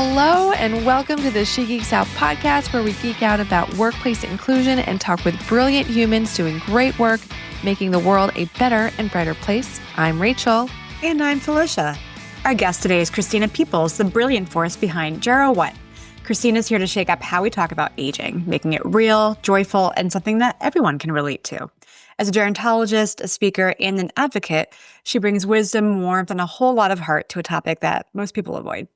Hello and welcome to the She Geeks Out podcast, where we geek out about workplace inclusion and talk with brilliant humans doing great work, making the world a better and brighter place. I'm Rachel. And I'm Felicia. Our guest today is Christina Peoples, the brilliant force behind What. Christina's here to shake up how we talk about aging, making it real, joyful, and something that everyone can relate to. As a gerontologist, a speaker, and an advocate, she brings wisdom, warmth, and a whole lot of heart to a topic that most people avoid.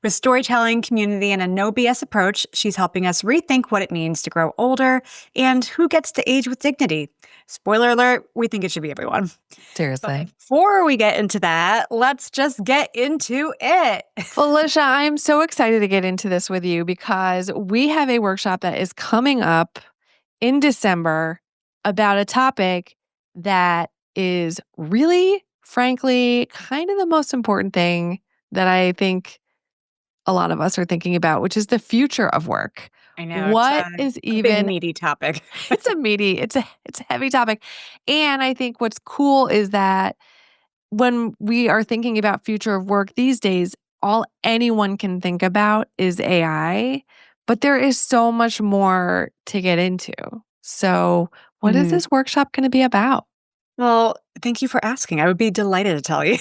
With storytelling, community, and a no BS approach, she's helping us rethink what it means to grow older and who gets to age with dignity. Spoiler alert, we think it should be everyone. Seriously. But before we get into that, let's just get into it. Felicia, I'm so excited to get into this with you because we have a workshop that is coming up in December about a topic that is really, frankly, kind of the most important thing that I think a lot of us are thinking about, which is the future of work. I know. What it's is even big, meaty topic. It's a heavy topic. And I think what's cool is that when we are thinking about future of work these days, all anyone can think about is AI, but there is so much more to get into. So, what is this workshop going to be about? Well, thank you for asking. I would be delighted to tell you.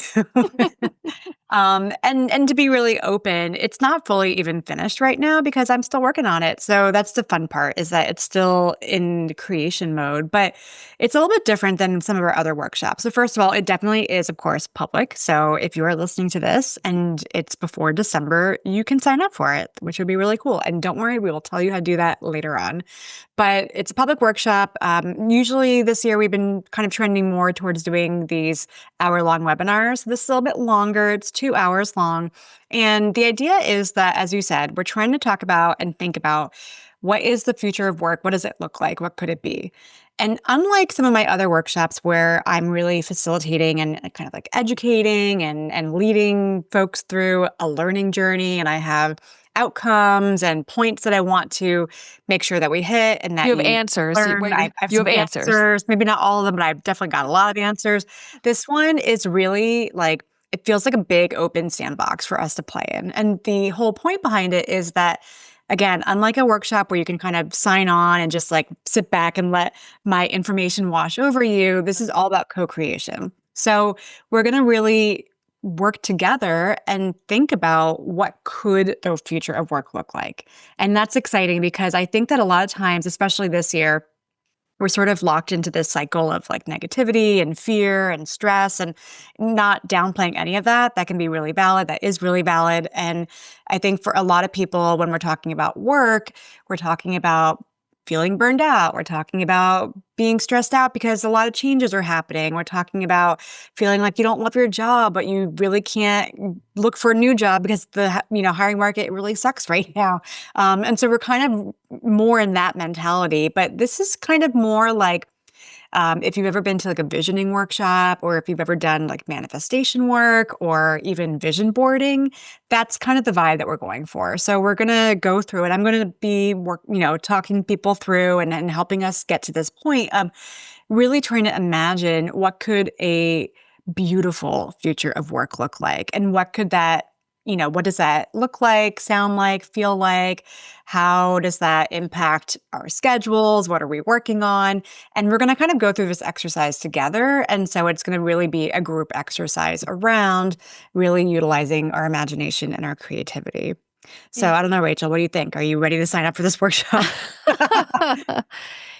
And to be really open, it's not fully even finished right now because I'm still working on it. So that's the fun part, is that it's still in creation mode, but it's a little bit different than some of our other workshops. So first of all, it definitely is, of course, public. So if you are listening to this and it's before December, you can sign up for it, which would be really cool. And don't worry, we will tell you how to do that later on. But it's a public workshop. Usually this year, we've been kind of trending more towards doing these hour-long webinars. This is a little bit longer. It's 2 hours long. And the idea is that, as you said, we're trying to talk about and think about what is the future of work? What does it look like? What could it be? And unlike some of my other workshops where I'm really facilitating and kind of like educating and leading folks through a learning journey, and I have outcomes and points that I want to make sure that we hit and that you have answers. I have You some have answers. Maybe not all of them, but I've definitely got a lot of answers. This one is really like, it feels like a big open sandbox for us to play in. And the whole point behind it is that, again, unlike a workshop where you can kind of sign on and just like sit back and let my information wash over you, this is all about co-creation. So we're going to really work together and think about what could the future of work look like. And that's exciting because I think that a lot of times, especially this year, we're sort of locked into this cycle of like negativity and fear and stress, and not downplaying any of that. That can be really valid. That is really valid. And I think for a lot of people, when we're talking about work, we're talking about feeling burned out. We're talking about being stressed out because a lot of changes are happening. We're talking about feeling like you don't love your job, but you really can't look for a new job because the hiring market really sucks right now. And so we're kind of more in that mentality. But this is kind of more like, if you've ever been to like a visioning workshop, or if you've ever done like manifestation work or even vision boarding, that's kind of the vibe that we're going for. So we're going to go through it. I'm going to be talking people through and helping us get to this point of really trying to imagine what could a beautiful future of work look like, and what could that what does that look like, sound like, feel like? How does that impact our schedules? What are we working on? And we're going to kind of go through this exercise together. And so it's going to really be a group exercise around really utilizing our imagination and our creativity. So I don't know, Rachel, what do you think? Are you ready to sign up for this workshop?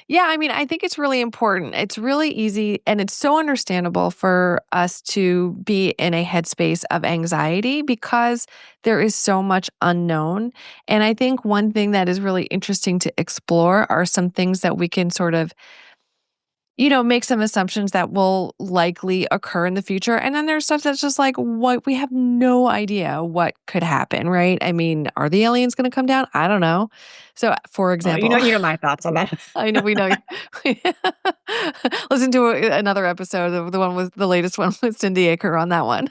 Yeah, I mean, I think it's really important. It's really easy and it's so understandable for us to be in a headspace of anxiety because there is so much unknown. And I think one thing that is really interesting to explore are some things that we can sort of make some assumptions that will likely occur in the future. And then there's stuff that's just like, what we have no idea what could happen, right? I mean, are the aliens going to come down? I don't know. So, for example, you know my thoughts on that. I know we know. Listen to another episode of the latest one with Cindy Aker on that one.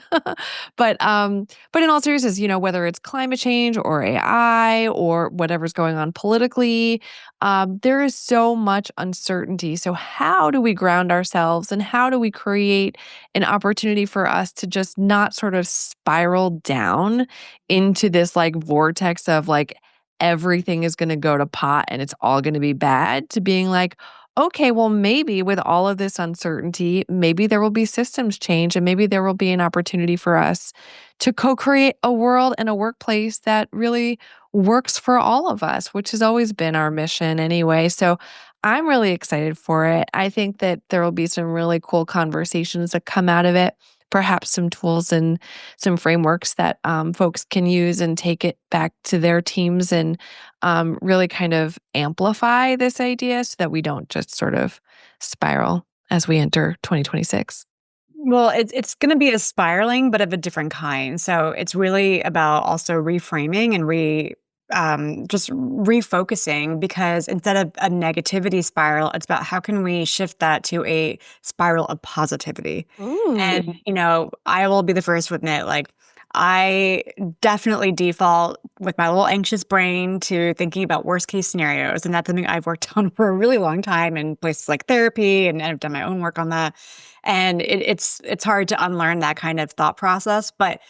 But in all seriousness, whether it's climate change or AI or whatever's going on politically, there is so much uncertainty. So how do we ground ourselves and how do we create an opportunity for us to just not sort of spiral down into this like vortex of like everything is going to go to pot and it's all going to be bad, to being like, okay, well, maybe with all of this uncertainty, maybe there will be systems change and maybe there will be an opportunity for us to co create a world and a workplace that really works for all of us, which has always been our mission anyway. So I'm really excited for it. I think that there will be some really cool conversations that come out of it, perhaps some tools and some frameworks that folks can use and take it back to their teams and really kind of amplify this idea so that we don't just sort of spiral as we enter 2026. Well, it's gonna be a spiraling, but of a different kind. So it's really about also reframing and just refocusing, because instead of a negativity spiral, it's about how can we shift that to a spiral of positivity. And, Ooh. I will be the first to admit, like, I definitely default with my little anxious brain to thinking about worst case scenarios. And that's something I've worked on for a really long time in places like therapy, and I've done my own work on that. And it's hard to unlearn that kind of thought process. But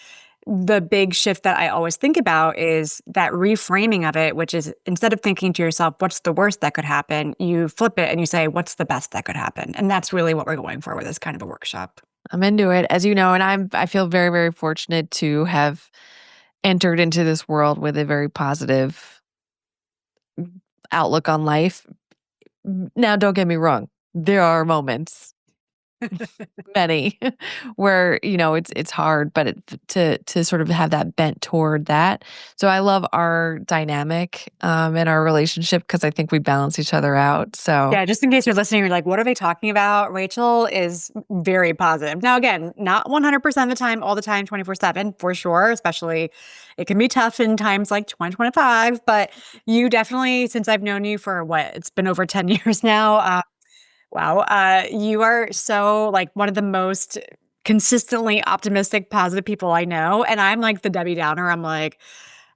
the big shift that I always think about is that reframing of it, which is instead of thinking to yourself, what's the worst that could happen? You flip it and you say, what's the best that could happen? And that's really what we're going for with this kind of a workshop. I'm into it, as you know, and I feel very, very fortunate to have entered into this world with a very positive outlook on life. Now, don't get me wrong, there are moments, many, where, it's hard, but to sort of have that bent toward that. So I love our dynamic, and our relationship because I think we balance each other out, so Yeah, just in case you're listening, you're like, what are they talking about? Rachel is very positive. Now, again, not 100% of the time, all the time, 24/7, for sure. Especially, it can be tough in times like 2025. But you definitely, since I've known you for what, it's been over 10 years now. Wow. You are so like one of the most consistently optimistic, positive people I know. And I'm like the Debbie Downer. I'm like,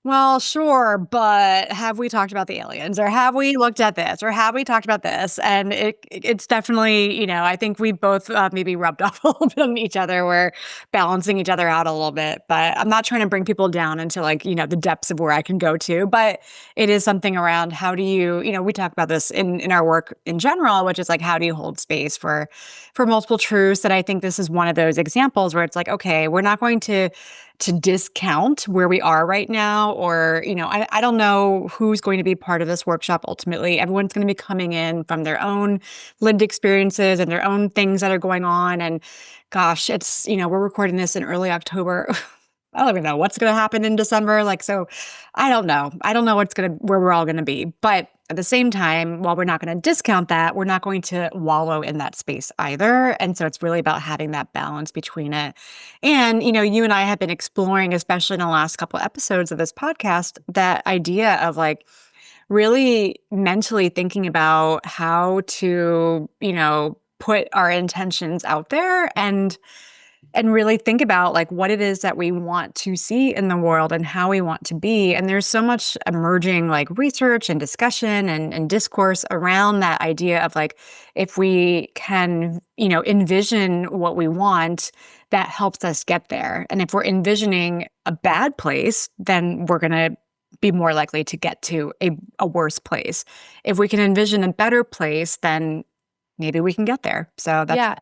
well, sure, but have we talked about the aliens, or have we looked at this, or have we talked about this? And it's definitely, I think we both maybe rubbed off a little bit on each other. We're balancing each other out a little bit, but I'm not trying to bring people down into like, the depths of where I can go to. But it is something around how do you, we talk about this in our work in general, which is like how do you hold space for multiple truths? And I think this is one of those examples where it's like, okay, we're not going to discount where we are right now. Or, I don't know who's going to be part of this workshop ultimately. Everyone's going to be coming in from their own lived experiences and their own things that are going on. And gosh, we're recording this in early October. I don't even know what's going to happen in December. Like, so I don't know. I don't know where we're all going to be. But at the same time, while we're not going to discount that, we're not going to wallow in that space either. And so it's really about having that balance between it. And, you and I have been exploring, especially in the last couple episodes of this podcast, that idea of like really mentally thinking about how to, put our intentions out there and really think about like what it is that we want to see in the world and how we want to be. And there's so much emerging like research and discussion and discourse around that idea of like, if we can, envision what we want, that helps us get there. And if we're envisioning a bad place, then we're going to be more likely to get to a worse place. If we can envision a better place, then maybe we can get there. So that's yeah,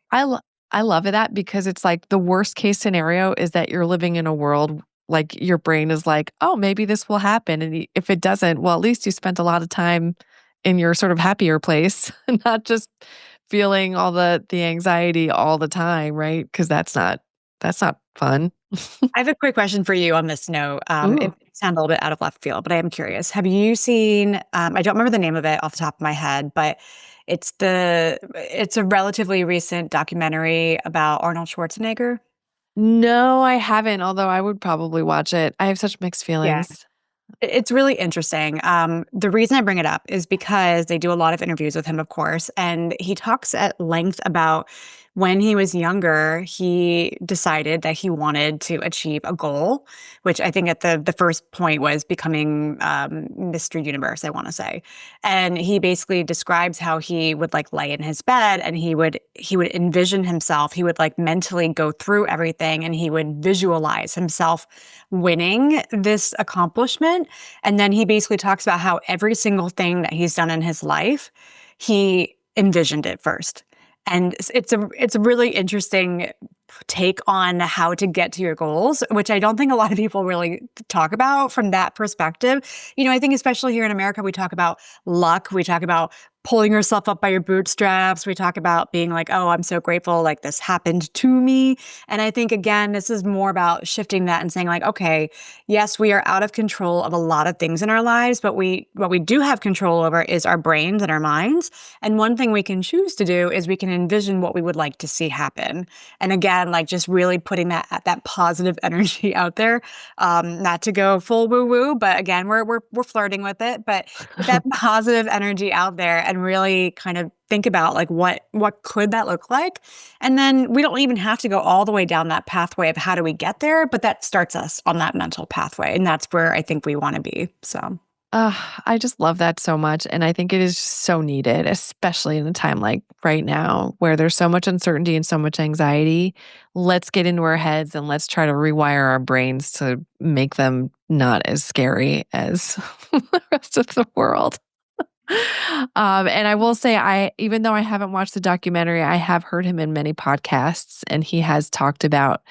I love that because it's like the worst case scenario is that you're living in a world like your brain is like, "Oh, maybe this will happen." And if it doesn't, well, at least you spent a lot of time in your sort of happier place, not just feeling all the anxiety all the time, right? Because that's not fun. I have a quick question for you on this note. It Ooh. sounds a little bit out of left field, but I am curious. Have you seen? I don't remember the name of it off the top of my head, but it's a relatively recent documentary about Arnold Schwarzenegger. No, I haven't, although I would probably watch it. I have such mixed Yeah, feelings. it's really interesting. The reason I bring it up is because they do a lot of interviews with him, of course, and he talks at length about when he was younger, he decided that he wanted to achieve a goal, which I think at the first point was becoming Mr. Universe, I want to say. And he basically describes how he would like lay in his bed and he would envision himself, he would like mentally go through everything and he would visualize himself winning this accomplishment. And then he basically talks about how every single thing that he's done in his life, he envisioned it first. And it's a really interesting take on how to get to your goals, which I don't think a lot of people really talk about from that perspective. I think especially here in America, we talk about luck, we talk about pulling yourself up by your bootstraps. We talk about being like, oh, I'm so grateful, like this happened to me. And I think, again, this is more about shifting that and saying, like, okay, yes, we are out of control of a lot of things in our lives, but what we do have control over is our brains and our minds. And one thing we can choose to do is we can envision what we would like to see happen. And again, like just really putting that positive energy out there. Not to go full woo woo, but again, we're flirting with it. But put that positive energy out there and really kind of think about like what could that look like. And then we don't even have to go all the way down that pathway of how do we get there, but that starts us on that mental pathway. And that's where I think we want to be. So I just love that so much. And I think it is just so needed, especially in a time like right now where there's so much uncertainty and so much anxiety. Let's get into our heads and let's try to rewire our brains to make them not as scary as the rest of the world. And I will say, even though I haven't watched the documentary, I have heard him in many podcasts, and he has talked about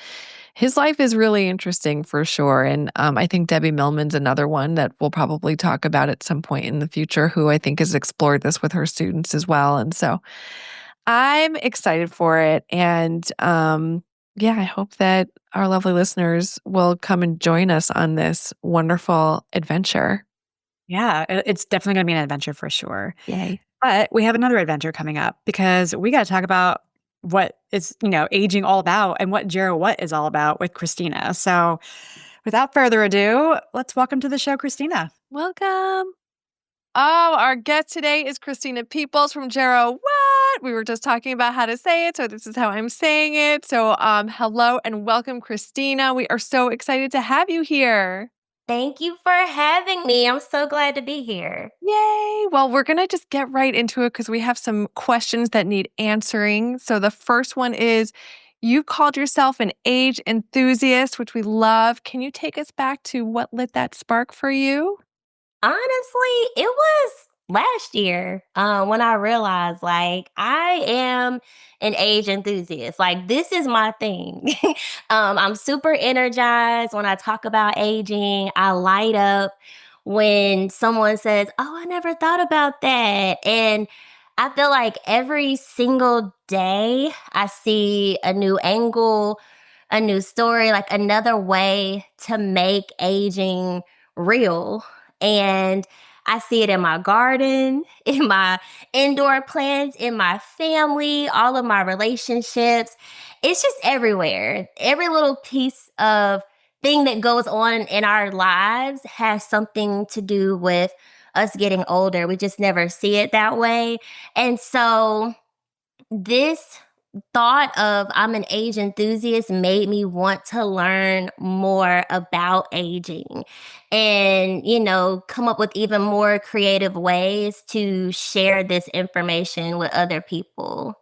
his life is really interesting for sure. And I think Debbie Millman's another one that we'll probably talk about at some point in the future, who I think has explored this with her students as well. And so I'm excited for it. And yeah, I hope that our lovely listeners will come and join us on this wonderful adventure. yeah, it's definitely going to be an adventure for sure. Yay. But we have another adventure coming up because we got to talk about what is, aging all about and what Jero What is all about with Christina. So without further ado, let's welcome to the show, Christina. Welcome. Oh, our guest today is Christina Peoples from Gero What? We were just talking about how to say it, so this is how I'm saying it. So, hello and welcome, Christina. We are so excited to have you here. Thank you for having me. I'm so glad to be here. Yay! Well, we're gonna just get right into it because we have some questions that need answering. So, the first one is you called yourself an age enthusiast, which we love. Can you take us back to what lit that spark for you? Honestly, it was last year when I realized like I am an age enthusiast. Like this is my thing. I'm super energized when I talk about aging. I light up when someone says, "Oh, I never thought about that." And I feel like every single day I see a new angle, a new story, like another way to make aging real. And I see it in my garden, in my indoor plants, in my family, all of my relationships. It's just everywhere. Every little piece of thing that goes on in our lives has something to do with us getting older. We just never see it that way. And so this thought of I'm an age enthusiast made me want to learn more about aging and, come up with even more creative ways to share this information with other people.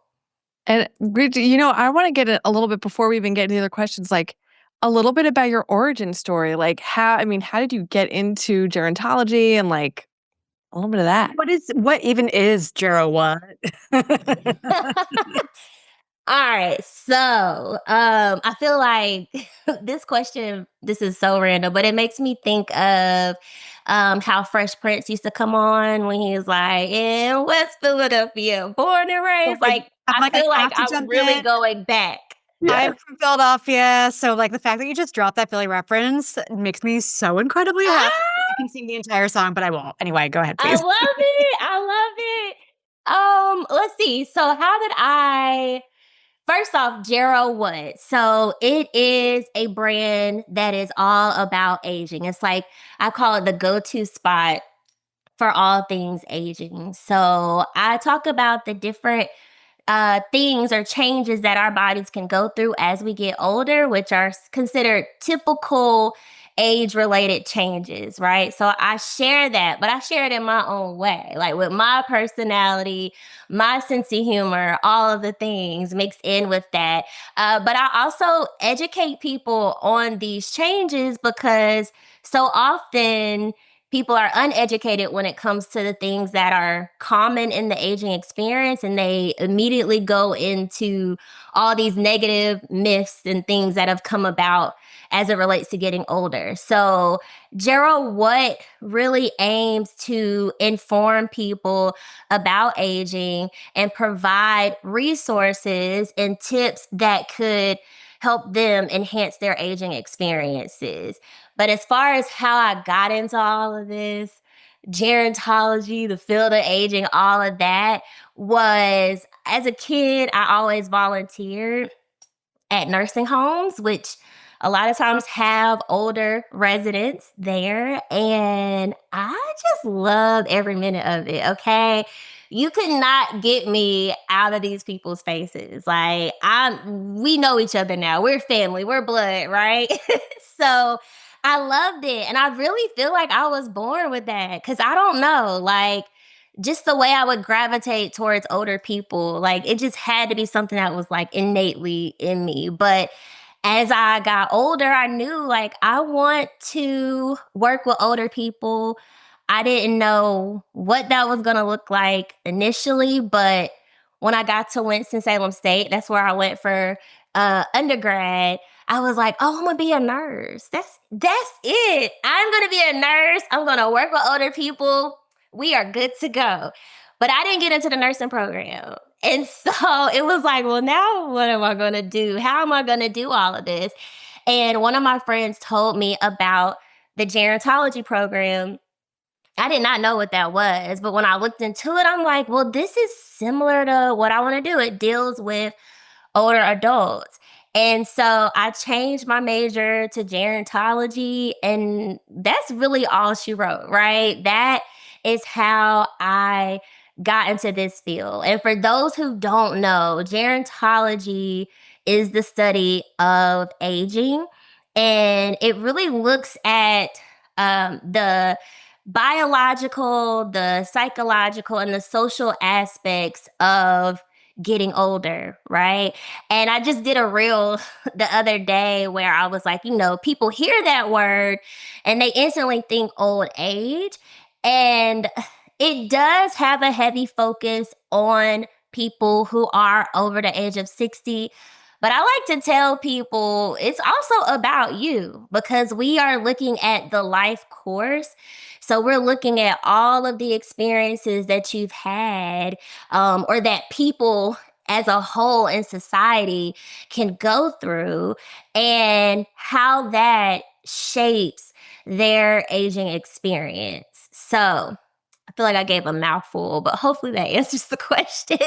And I want to get a little bit before we even get into the other questions, like a little bit about your origin story. Like how did you get into gerontology and like a little bit of that? What even is Jero What? All right. So, I feel like this is so random, but it makes me think of how Fresh Prince used to come on when he was like, in West Philadelphia, born and So, raised. like, Like, I'm I like, I feel like have to I'm jump really in. going back. Yeah. I'm from Philadelphia, so like the fact that you just dropped that Philly reference makes me so incredibly happy. I Ah, can sing the entire song, but I won't. Anyway, go ahead, I please. love it. I love it. Let's see. So, how did I First off, Gero What? So it is a brand that is all about aging. It's like I call it the go-to spot for all things aging. So I talk about the different things or changes that our bodies can go through as we get older, which are considered typical age related changes, right? So I share that, but I share it in my own way, like with my personality, my sense of humor, all of the things mixed in with that. But I also educate people on these changes because so often people are uneducated when it comes to the things that are common in the aging experience, and they immediately go into all these negative myths and things that have come about as it relates to getting older. So, Gerald, what really aims to inform people about aging and provide resources and tips that could help them enhance their aging experiences. But as far as how I got into all of this, gerontology, the field of aging, all of that was as a kid, I always volunteered at nursing homes, which a lot of times have older residents there. And I just loved every minute of it. Okay. You could not get me out of these people's faces. Like we know each other now. We're family, we're blood, right? So I loved it. And I really feel like I was born with that. Cause I don't know, like just the way I would gravitate towards older people, like it just had to be something that was like innately in me. But as I got older, I knew like I want to work with older people. I didn't know what that was going to look like initially, but when I got to Winston-Salem State, that's where I went for undergrad. I was like, oh, I'm gonna be a nurse. That's it. I'm gonna be a nurse. I'm gonna work with older people. We are good to go. But I didn't get into the nursing program. And so it was like, well, now what am I going to do? How am I going to do all of this? And one of my friends told me about the gerontology program. I did not know what that was, but when I looked into it, I'm like, well, this is similar to what I want to do. It deals with older adults. And so I changed my major to gerontology, and that's really all she wrote, right? That is how I got into this field. And for those who don't know, gerontology is the study of aging, and it really looks at the biological, the psychological, and the social aspects of getting older, right? And I just did a reel the other day where I was like, people hear that word and they instantly think old age. And it does have a heavy focus on people who are over the age of 60. But I like to tell people it's also about you because we are looking at the life course. So we're looking at all of the experiences that you've had or that people as a whole in society can go through and how that shapes their aging experience. So I feel like I gave a mouthful, but hopefully that answers the question.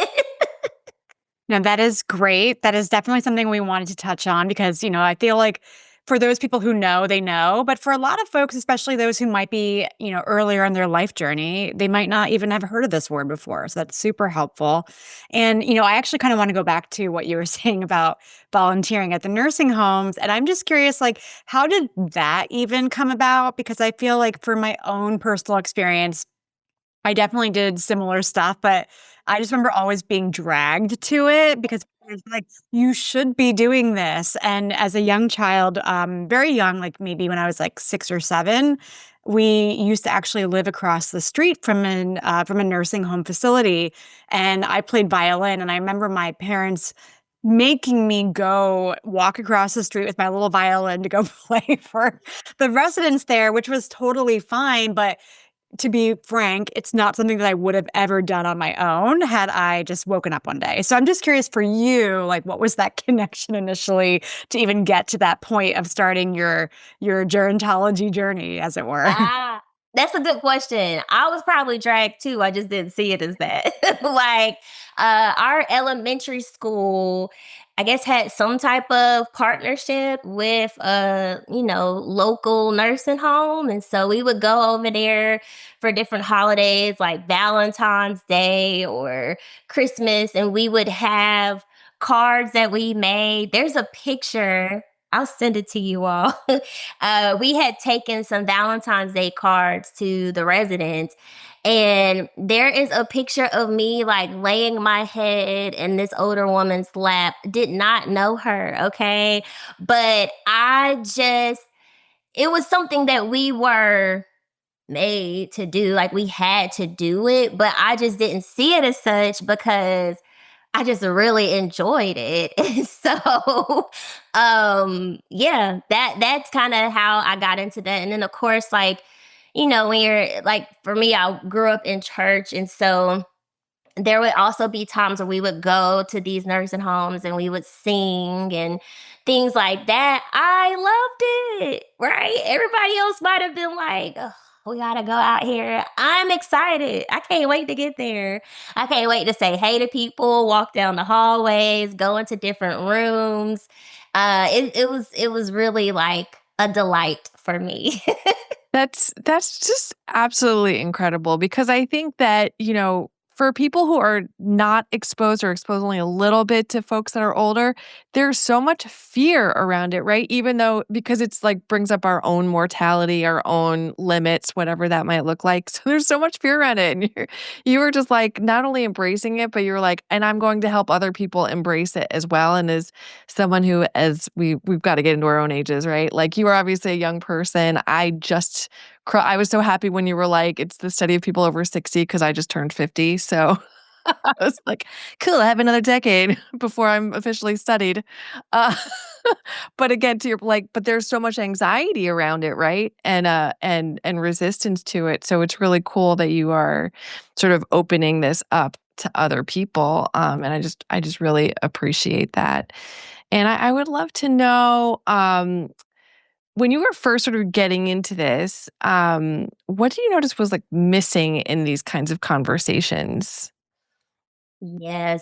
No, that is great. That is definitely something we wanted to touch on because, I feel like for those people who know, they know. But for a lot of folks, especially those who might be, earlier in their life journey, they might not even have heard of this word before. So that's super helpful. And, I actually kind of want to go back to what you were saying about volunteering at the nursing homes. And I'm just curious, like, how did that even come about? Because I feel like for my own personal experience, I definitely did similar stuff, but I just remember always being dragged to it because it's like, you should be doing this. And as a young child, very young, like maybe when I was like 6 or 7, we used to actually live across the street from a nursing home facility. And I played violin. And I remember my parents making me go walk across the street with my little violin to go play for the residents there, which was totally fine. But to be frank, it's not something that I would have ever done on my own had I just woken up one day. So I'm just curious for you, like, what was that connection initially to even get to that point of starting your gerontology journey, as it were? That's a good question. I was probably dragged too. I just didn't see it as that. Like our elementary school I guess had some type of partnership with a, local nursing home. And so we would go over there for different holidays like Valentine's Day or Christmas, and we would have cards that we made. There's a picture. I'll send it to you all. We had taken some Valentine's Day cards to the residents, and there is a picture of me like laying my head in this older woman's lap. Did not know her, okay? But it was something that we were made to do. Like we had to do it, but I just didn't see it as such because I just really enjoyed it. And so yeah, that's kind of how I got into that. And then of course, like, when you're like, for me, I grew up in church, and so there would also be times where we would go to these nursing homes and we would sing and things like that. I loved it, right? Everybody else might have been like, "Ugh, we gotta go out here." I'm excited. I can't wait to get there. I can't wait to say hey to people, walk down the hallways, go into different rooms. It was really like a delight for me. That's just absolutely incredible because I think that, for people who are not exposed or exposed only a little bit to folks that are older, there's so much fear around it, right? Even though because it's like brings up our own mortality, our own limits, whatever that might look like. So there's so much fear around it. And you were just like not only embracing it, but you're like, and I'm going to help other people embrace it as well. And as someone who, as we've got to get into our own ages, right? Like you are obviously a young person. I was so happy when you were like, it's the study of people over 60 because I just turned 50. So I was like, cool, I have another decade before I'm officially studied. Uh, but again, to your like, but there's so much anxiety around it, right? And resistance to it. So it's really cool that you are sort of opening this up to other people. And I just really appreciate that. And I would love to know, when you were first sort of getting into this, what do you notice was like missing in these kinds of conversations? Yeah.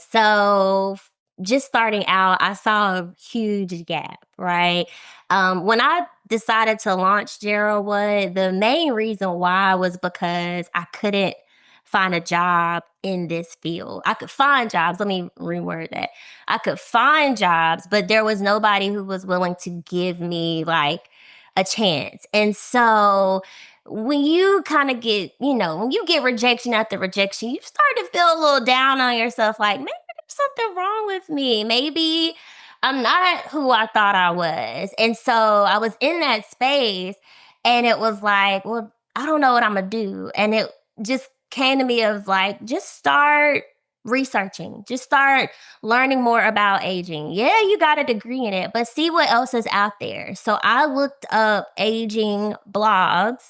Just starting out, I saw a huge gap, right? When I decided to launch Geraldwood, the main reason why was because I couldn't find a job in this field. I could find jobs. Let me reword that. I could find jobs, but there was nobody who was willing to give me like a chance. And so when you kind of get, when you get rejection after rejection, you start to feel a little down on yourself, like, maybe there's something wrong with me. Maybe I'm not who I thought I was. And so I was in that space, and it was like, well, I don't know what I'm going to do. And it just came to me of like, just start researching, just start learning more about aging. Yeah, you got a degree in it, but see what else is out there. So I looked up aging blogs,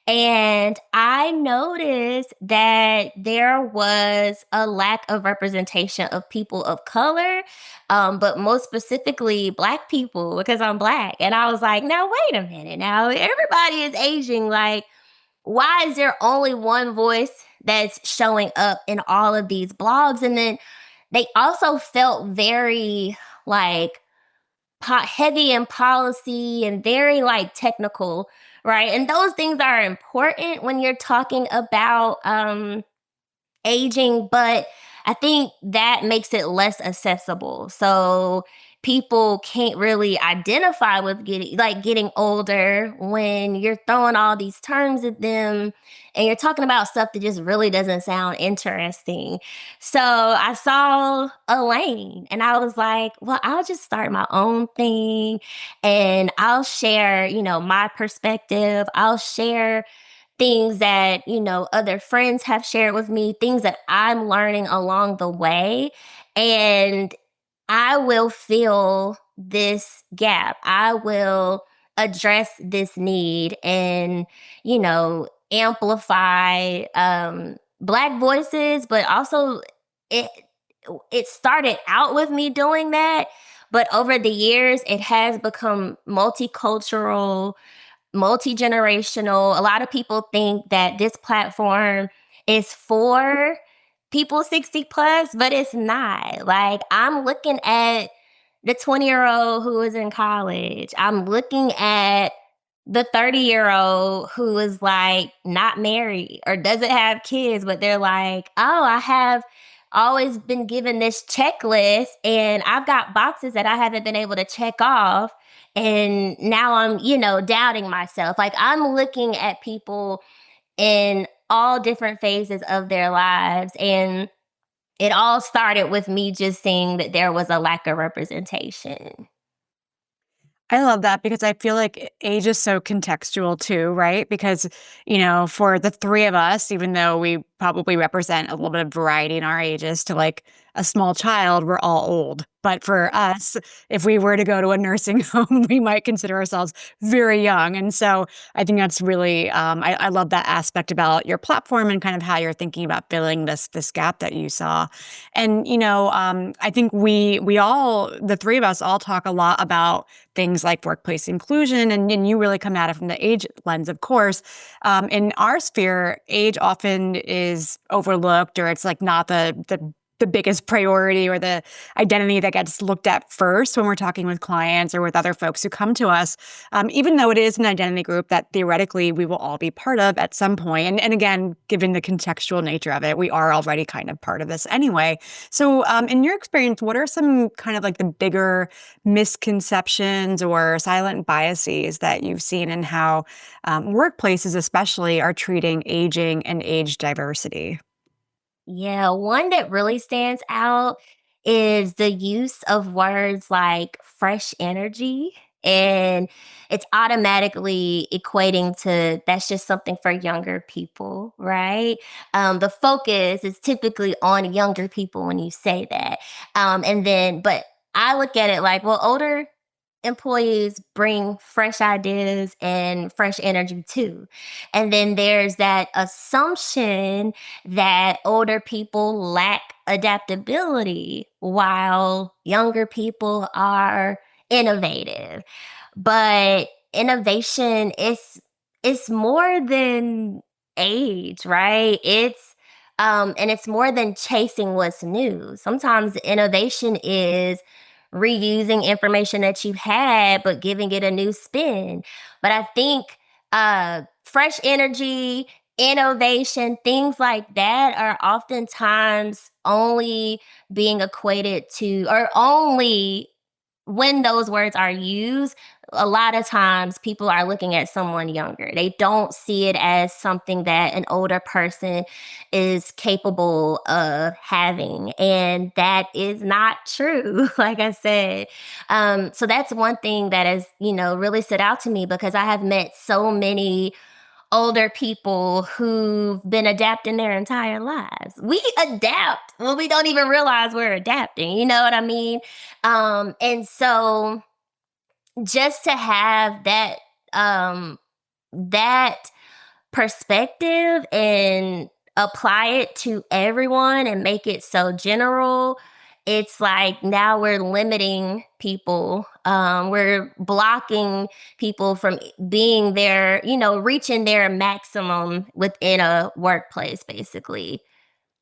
and I noticed that there was a lack of representation of people of color, but most specifically Black people, because I'm Black. And I was like, now, wait a minute. Now, everybody is aging. Like, why is there only one voice that's showing up in all of these blogs? And then they also felt very like heavy in policy and very like technical, right? And those things are important when you're talking about aging, but I think that makes it less accessible. So people can't really identify with getting older when you're throwing all these terms at them and you're talking about stuff that just really doesn't sound interesting. So I saw a lane and I was like, well, I'll just start my own thing and I'll share, my perspective. I'll share things that, other friends have shared with me, things that I'm learning along the way. And I will fill this gap. I will address this need and, amplify Black voices, but also it it started out with me doing that, but over the years it has become multicultural, multi-generational. A lot of people think that this platform is for people 60 plus, but it's not. Like, I'm looking at the 20-year-old who is in college. I'm looking at the 30-year-old who is like not married or doesn't have kids, but they're like, oh, I have always been given this checklist and I've got boxes that I haven't been able to check off. And now I'm, doubting myself. Like I'm looking at people in all different phases of their lives. And it all started with me just seeing that there was a lack of representation. I love that because I feel like age is so contextual too, right? Because, for the three of us, even though we probably represent a little bit of variety in our ages to like a small child, we're all old. But for us, if we were to go to a nursing home, we might consider ourselves very young. And so I think that's really, I love that aspect about your platform and kind of how you're thinking about filling this gap that you saw. And, I think we all, the three of us all talk a lot about things like workplace inclusion, and you really come at it from the age lens, of course. In our sphere, age often is overlooked, or it's like not the biggest priority or the identity that gets looked at first when we're talking with clients or with other folks who come to us, even though it is an identity group that theoretically we will all be part of at some point. And again, given the contextual nature of it, we are already kind of part of this anyway. So in your experience, what are some kind of like the bigger misconceptions or silent biases that you've seen in how workplaces especially are treating aging and age diversity? Yeah, one that really stands out is the use of words like fresh energy. And it's automatically equating to that's just something for younger people, right? The focus is typically on younger people when you say that. But I look at it like, well, older employees bring fresh ideas and fresh energy too. And then there's that assumption that older people lack adaptability while younger people are innovative. But innovation is more than age, right? It's more than chasing what's new. Sometimes innovation is reusing information that you've had but giving it a new spin. But I think fresh energy, innovation, things like that are oftentimes only being equated to, or only when those words are used, a lot of times people are looking at someone younger. They don't see it as something that an older person is capable of having. And that is not true, like I said. So that's one thing that has, really stood out to me because I have met so many older people who've been adapting their entire lives. We adapt when we don't even realize we're adapting. You know what I mean? And so just to have that perspective and apply it to everyone and make it so general, it's like now we're limiting people. We're blocking people from being their, reaching their maximum within a workplace, basically.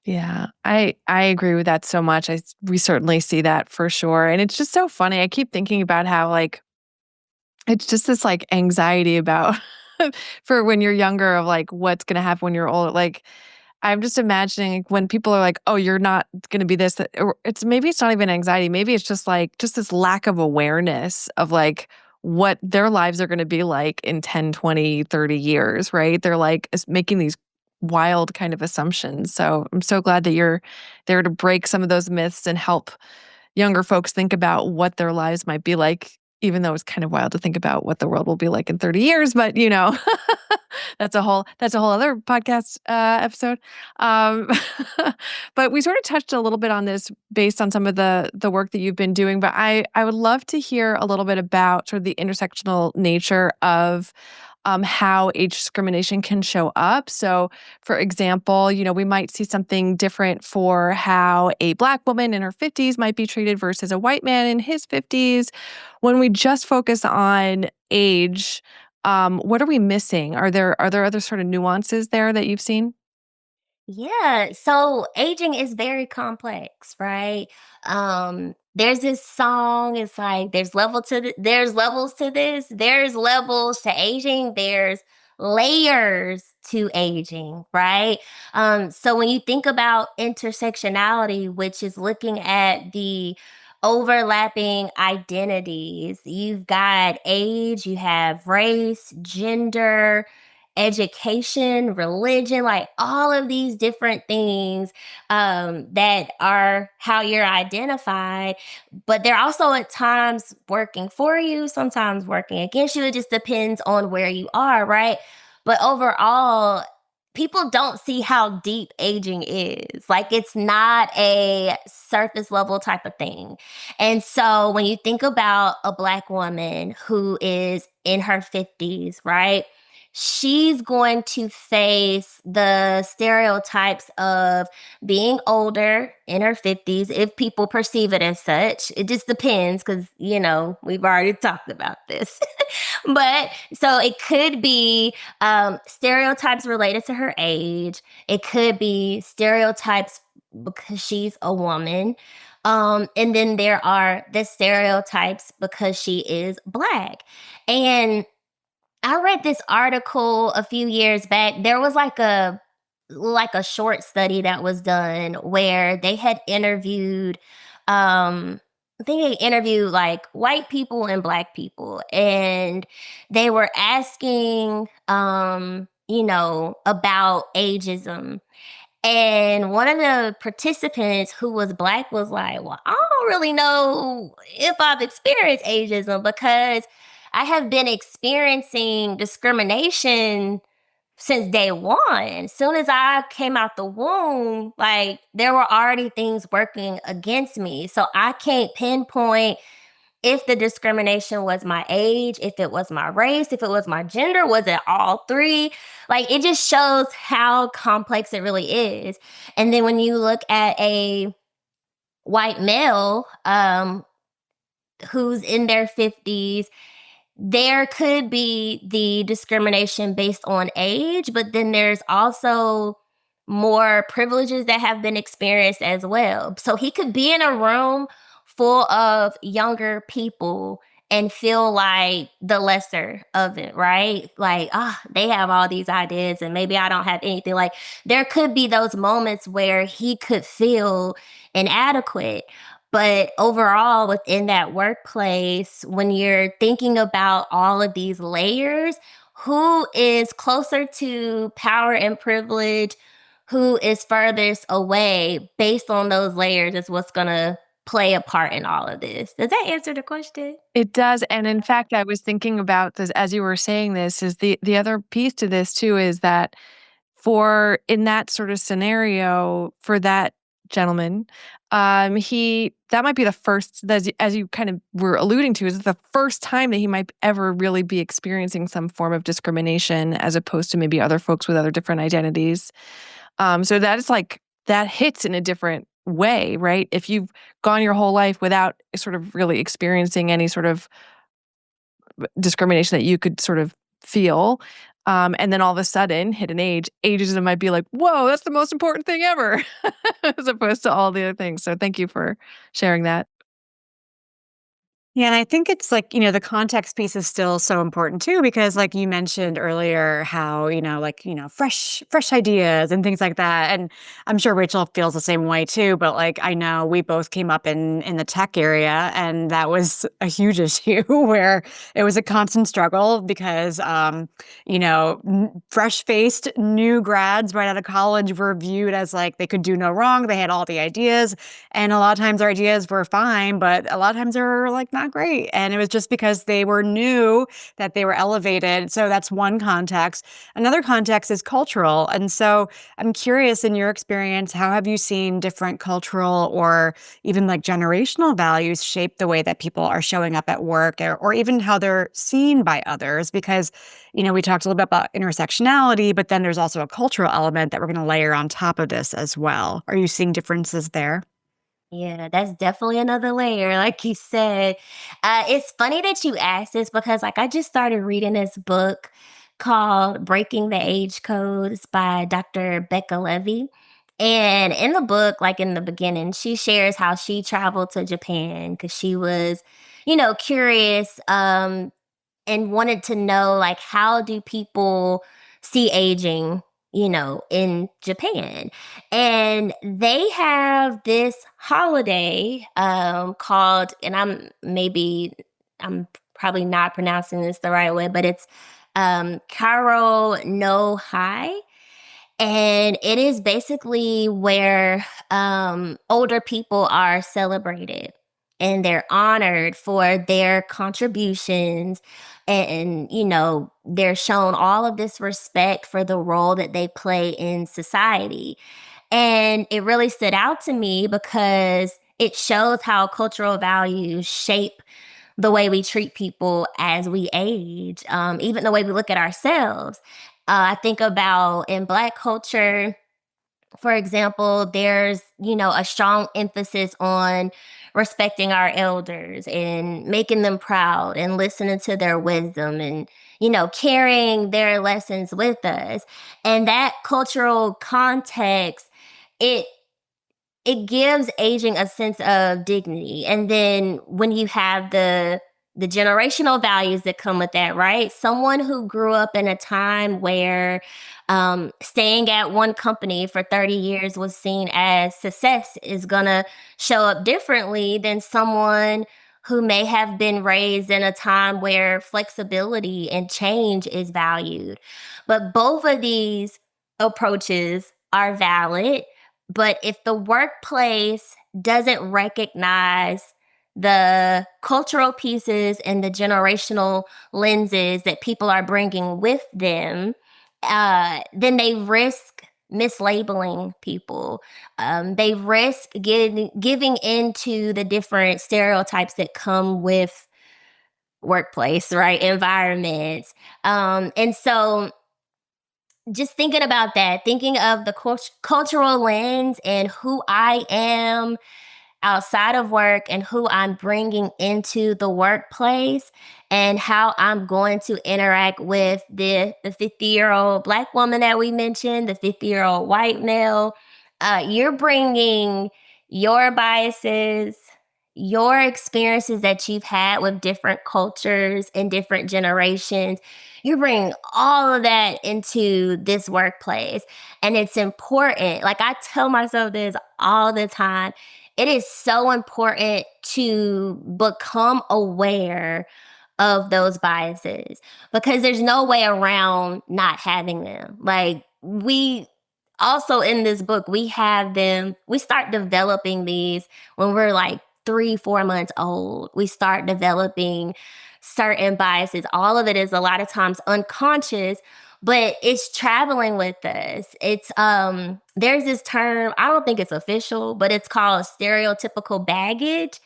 Yeah, I agree with that so much. We certainly see that for sure, and it's just so funny. I keep thinking about how like it's just this like anxiety about for when you're younger of like what's gonna happen when you're older. Like I'm just imagining like, when people are like, "Oh, you're not gonna be this," or it's not even anxiety. Maybe it's just like just this lack of awareness of like what their lives are gonna be like in 10, 20, 30 years, right? They're like making these wild kind of assumptions. So I'm so glad that you're there to break some of those myths and help younger folks think about what their lives might be like, even though it's kind of wild to think about what the world will be like in 30 years, but that's a whole other podcast episode. Um, but we sort of touched a little bit on this based on some of the work that you've been doing, but I would love to hear a little bit about sort of the intersectional nature of how age discrimination can show up. So, for example, we might see something different for how a Black woman in her 50s might be treated versus a white man in his 50s. When we just focus on age, what are we missing? Are there other sort of nuances there that you've seen? Yeah. So aging is very complex, right? there's this song. It's like there's levels to this. There's levels to aging. There's layers to aging, right? So when you think about intersectionality, which is looking at the overlapping identities, you've got age, you have race, gender, education, religion, like all of these different things that are how you're identified, but they're also at times working for you, sometimes working against you. It just depends on where you are, right? But overall, people don't see how deep aging is. Like, it's not a surface level type of thing. And so when you think about a Black woman who is in her 50s, right? She's going to face the stereotypes of being older in her 50s, if people perceive it as such. It just depends because, we've already talked about this. But so it could be stereotypes related to her age, it could be stereotypes because she's a woman. And then there are the stereotypes because she is Black. And I read this article a few years back. There was like a short study that was done where they had interviewed I think they interviewed like white people and Black people, and they were asking about ageism. And one of the participants who was Black was like, well, I don't really know if I've experienced ageism because I have been experiencing discrimination since day one. As soon as I came out the womb, like there were already things working against me. So I can't pinpoint if the discrimination was my age, if it was my race, if it was my gender, was it all three? Like, it just shows how complex it really is. And then when you look at a white male who's in their 50s, there could be the discrimination based on age, but then there's also more privileges that have been experienced as well. So he could be in a room full of younger people and feel like the lesser of it, right? Like, they have all these ideas and maybe I don't have anything. Like, there could be those moments where he could feel inadequate. But overall, within that workplace, when you're thinking about all of these layers, who is closer to power and privilege, who is furthest away, based on those layers, is what's going to play a part in all of this. Does that answer the question? It does, and in fact, I was thinking about this as you were saying this, is the other piece to this too is that for in that sort of scenario, for that gentleman, he that might be the first, as you kind of were alluding to, is the first time that he might ever really be experiencing some form of discrimination as opposed to maybe other folks with other different identities. So that is like that hits in a different way, right? If you've gone your whole life without sort of really experiencing any sort of discrimination that you could sort of feel, and then all of a sudden hit an age, ageism might be like, whoa, that's the most important thing ever, as opposed to all the other things. So thank you for sharing that. Yeah, and I think it's like, the context piece is still so important too, because like you mentioned earlier, how, fresh ideas and things like that. And I'm sure Rachel feels the same way too, but like I know we both came up in the tech area, and that was a huge issue where it was a constant struggle because fresh-faced new grads right out of college were viewed as like they could do no wrong. They had all the ideas, and a lot of times our ideas were fine, but a lot of times they were like not great. And it was just because they were new that they were elevated. So that's one context. Another context is cultural. And so I'm curious, in your experience, how have you seen different cultural or even like generational values shape the way that people are showing up at work, or even how they're seen by others? Because, we talked a little bit about intersectionality, but then there's also a cultural element that we're going to layer on top of this as well. Are you seeing differences there? Yeah, that's definitely another layer, like you said. It's funny that you asked this because, like, I just started reading this book called Breaking the Age Codes by Dr. Becca Levy. And in the book, like in the beginning, she shares how she traveled to Japan because she was, curious, and wanted to know, like, how do people see aging, in Japan. And they have this holiday called, and I'm probably not pronouncing this the right way, but it's Karo no Hai, and it is basically where older people are celebrated and they're honored for their contributions. And, they're shown all of this respect for the role that they play in society. And it really stood out to me because it shows how cultural values shape the way we treat people as we age, even the way we look at ourselves. I think about in Black culture, for example, there's, a strong emphasis on respecting our elders and making them proud and listening to their wisdom and, carrying their lessons with us. And that cultural context, it it gives aging a sense of dignity. And then when you have the generational values that come with that, right? Someone who grew up in a time where staying at one company for 30 years was seen as success is going to show up differently than someone who may have been raised in a time where flexibility and change is valued. But both of these approaches are valid. But if the workplace doesn't recognize the cultural pieces and the generational lenses that people are bringing with them, then they risk mislabeling people. They risk giving into the different stereotypes that come with workplace, right? Environments. And so just thinking about that, thinking of the cultural lens and who I am outside of work and who I'm bringing into the workplace and how I'm going to interact with the 50-year-old Black woman that we mentioned, the 50-year-old white male. You're bringing your biases, your experiences that you've had with different cultures and different generations. You're bringing all of that into this workplace. And it's important. Like I tell myself this all the time. It is so important to become aware of those biases because there's no way around not having them. Like we also in this book, we have them, we start developing these when we're like 3, 4 months old. We start developing certain biases. All of it is a lot of times unconscious, but it's traveling with us. It's there's this term, I don't think it's official, but it's called stereotypical baggage.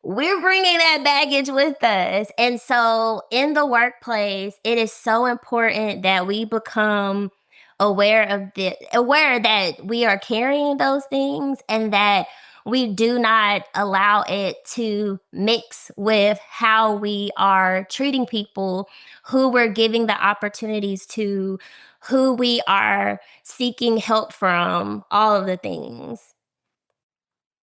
We're bringing that baggage with us. And so in the workplace, it is so important that we become aware that we are carrying those things and that we do not allow it to mix with how we are treating people, who we're giving the opportunities to, who we are seeking help from, all of the things.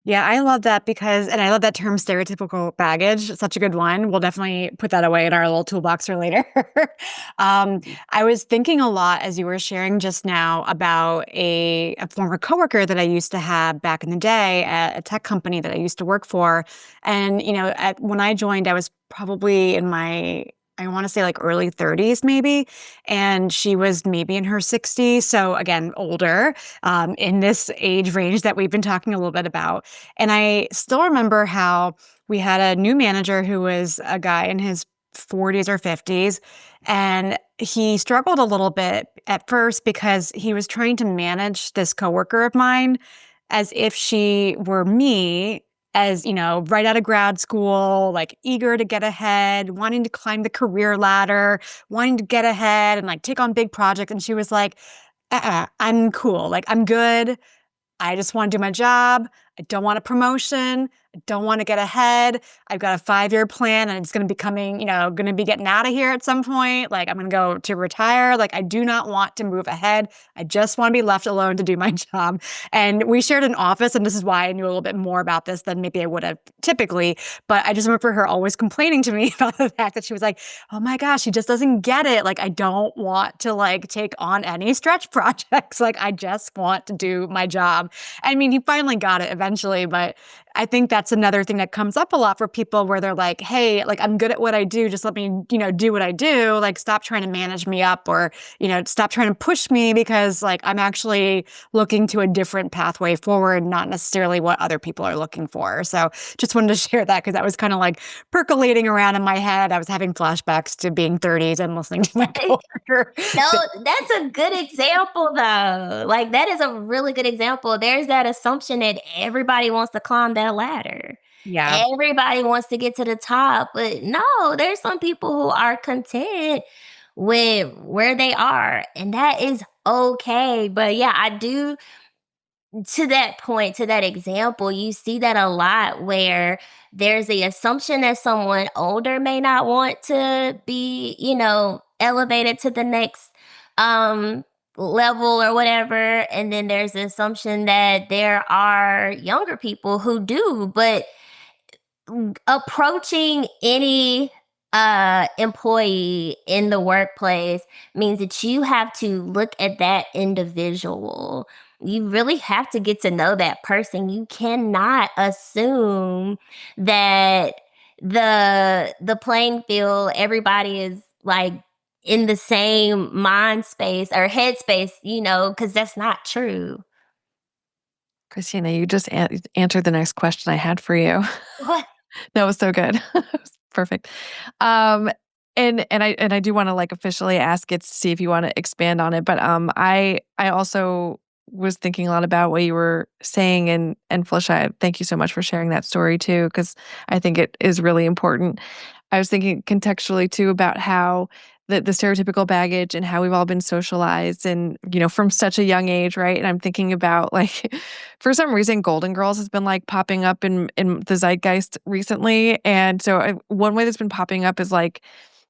Yeah, I love that and I love that term stereotypical baggage. It's such a good one. We'll definitely put that away in our little toolbox for later. I was thinking a lot as you were sharing just now about a former coworker that I used to have back in the day at a tech company that I used to work for. And, when I joined, I was probably in I want to say like early 30s maybe. And she was maybe in her 60s. So again, older, in this age range that we've been talking a little bit about. And I still remember how we had a new manager who was a guy in his 40s or 50s. And he struggled a little bit at first because he was trying to manage this coworker of mine as if she were me, as, right out of grad school, like eager to get ahead, wanting to climb the career ladder, wanting to get ahead and like take on big projects. And she was like, I'm cool. Like, I'm good. I just want to do my job. I don't want a promotion. I don't want to get ahead. I've got a 5-year plan and it's going to be coming, going to be getting out of here at some point. Like I'm going to go to retire. Like I do not want to move ahead. I just want to be left alone to do my job. And we shared an office, and this is why I knew a little bit more about this than maybe I would have typically. But I just remember her always complaining to me about the fact that she was like, oh my gosh, she just doesn't get it. Like I don't want to like take on any stretch projects. Like I just want to do my job. I mean, he finally got it eventually, but I think that's another thing that comes up a lot for people where they're like, hey, like I'm good at what I do. Just let me, do what I do. Like stop trying to manage me up or, stop trying to push me because like I'm actually looking to a different pathway forward, not necessarily what other people are looking for. So just wanted to share that because that was kind of like percolating around in my head. I was having flashbacks to being 30s and listening to my coworker. No, that's a good example though. Like that is a really good example. There's that assumption that everybody wants to climb that ladder. Yeah. Everybody wants to get to the top, but no, there's some people who are content with where they are, and that is okay. But yeah, I do, to that point, to that example, you see that a lot where there's the assumption that someone older may not want to be, elevated to the next um level or whatever. And then there's the assumption that there are younger people who do, but approaching any employee in the workplace means that you have to look at that individual. You really have to get to know that person. You cannot assume that the playing field, everybody is like in the same mind space or head space, because that's not true. Christina, you just answered the next question I had for you. What? That was so good. It was perfect. Um, and I do want to like officially ask it to see if you want to expand on it. But I also was thinking a lot about what you were saying, and Felicia, thank you so much for sharing that story too, because I think it is really important. I was thinking contextually too about how the stereotypical baggage and how we've all been socialized and, from such a young age, right? And I'm thinking about like, for some reason, Golden Girls has been like popping up in the zeitgeist recently. And so one way that's been popping up is like,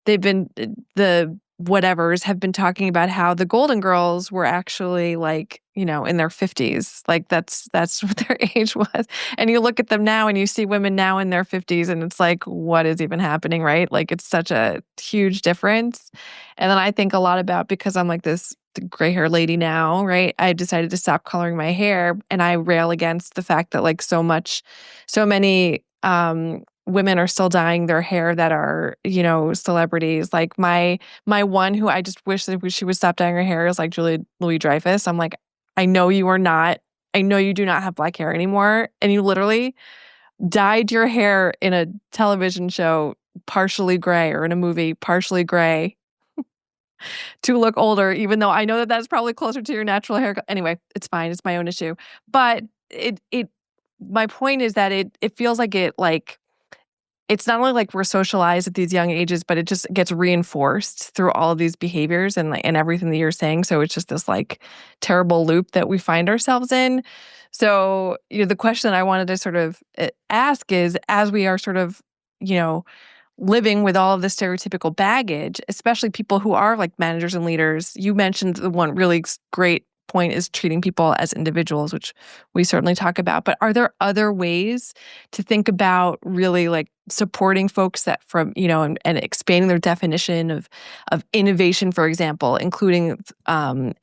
they've been, the whatevers have been talking about how the Golden Girls were actually like, in their 50s. Like that's what their age was. And you look at them now and you see women now in their 50s and it's like, what is even happening, right? Like it's such a huge difference. And then I think a lot about, because I'm like this gray hair lady now, right? I decided to stop coloring my hair, and I rail against the fact that like so many women are still dyeing their hair that are, celebrities. Like my one who I just wish that she would stop dyeing her hair is like Julia Louis-Dreyfus. I'm like, I know you are not. I know you do not have black hair anymore, and you literally dyed your hair in a television show partially gray, or in a movie partially gray, to look older, even though I know that that's probably closer to your natural hair. Anyway, it's fine. It's my own issue. But my point is that it feels like it's not only like we're socialized at these young ages, but it just gets reinforced through all of these behaviors and everything that you're saying. So it's just this like terrible loop that we find ourselves in. So, the question that I wanted to sort of ask is, as we are sort of, living with all of the stereotypical baggage, especially people who are like managers and leaders, you mentioned the one really great point is treating people as individuals, which we certainly talk about. But are there other ways to think about really like supporting folks that from, and expanding their definition of innovation, for example, including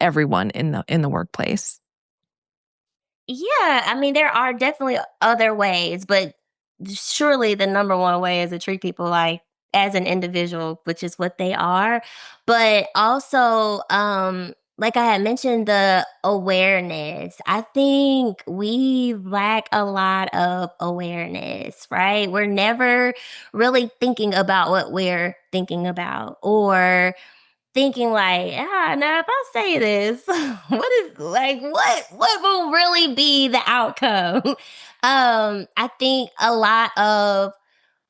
everyone in the workplace? Yeah, I mean, there are definitely other ways, but surely the number one way is to treat people like as an individual, which is what they are. But also, like I had mentioned, the awareness. I think we lack a lot of awareness, right? We're never really thinking about what we're thinking about, or thinking like, now if I say this, what will really be the outcome? I think a lot of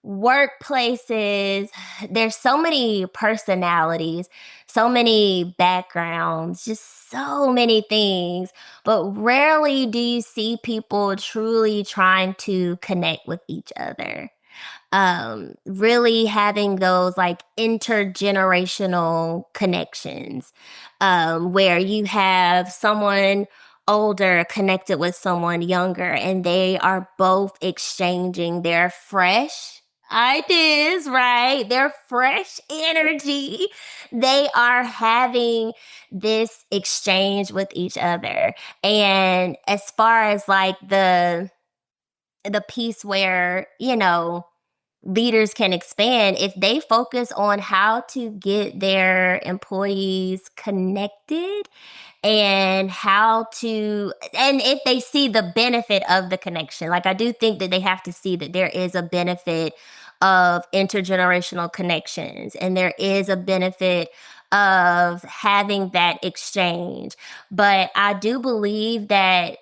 workplaces, there's so many personalities. so many backgrounds, just so many things. But rarely do you see people truly trying to connect with each other, really having those like intergenerational connections, where you have someone older connected with someone younger and they are both exchanging their fresh ideas, right? Their fresh energy. They are having this exchange with each other. And as far as like the piece where, leaders can expand, if they focus on how to get their employees connected and if they see the benefit of the connection. Like, I do think that they have to see that there is a benefit of intergenerational connections and there is a benefit of having that exchange. But I do believe that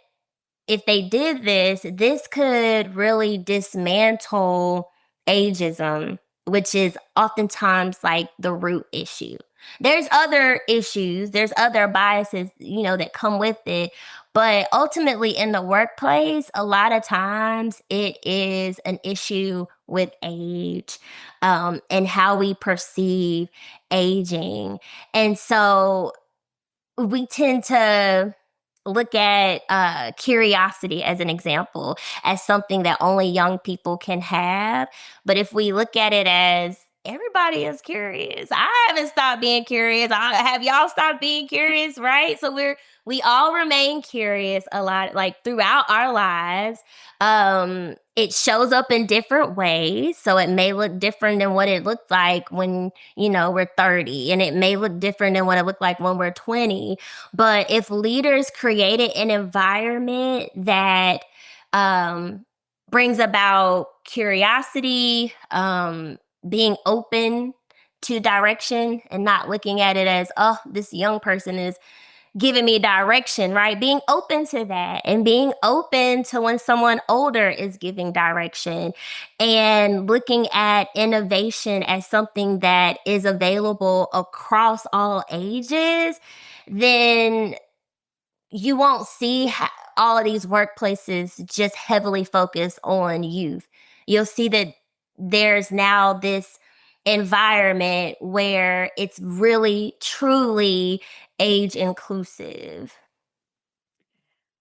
if they did this, this could really dismantle ageism, which is oftentimes like the root issue. There's other issues, there's other biases, that come with it. But ultimately, in the workplace, a lot of times it is an issue with age, and how we perceive aging. And so we tend to look at curiosity as an example, as something that only young people can have. But if we look at it as everybody is curious, I haven't stopped being curious. Have y'all stopped being curious, right? So we all remain curious a lot, like throughout our lives. It shows up in different ways, so it may look different than what it looked like when we're 30, and it may look different than what it looked like when we're 20. But if leaders created an environment that brings about curiosity, being open to direction, and not looking at it as, oh, this young person is giving me direction, right? Being open to that and being open to when someone older is giving direction, and looking at innovation as something that is available across all ages, then you won't see all of these workplaces just heavily focus on youth. You'll see that there's now this environment where it's really, truly age inclusive.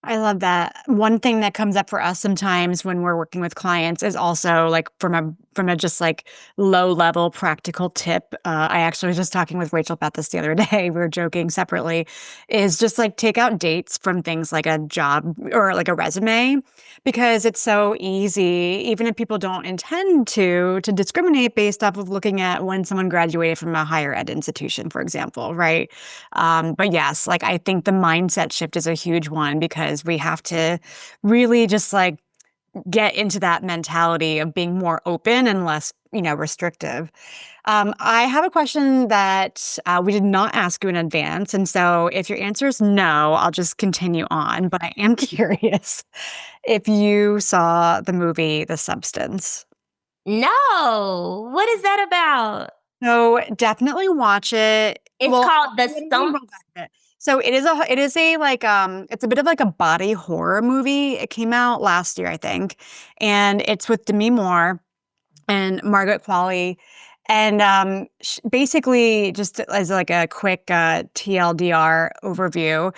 I love that. One thing that comes up for us sometimes when we're working with clients is also like from a just like low level practical tip. I actually was just talking with Rachel about this the other day. We were joking separately. Is just like take out dates from things like a job or like a resume, because it's so easy, even if people don't intend to discriminate based off of looking at when someone graduated from a higher ed institution, for example, right? But yes, like I think the mindset shift is a huge one, because we have to really just like get into that mentality of being more open and less, restrictive. I have a question that we did not ask you in advance. And so if your answer is no, I'll just continue on. But I am curious if you saw the movie The Substance. No, what is that about? So definitely watch it. It's Well, called The let me roll Stump. back a bit. So it is a like it's a bit of like a body horror movie. It came out last year, I think, and it's with Demi Moore and Margaret Qualley. And basically, just as like a quick TLDR overview,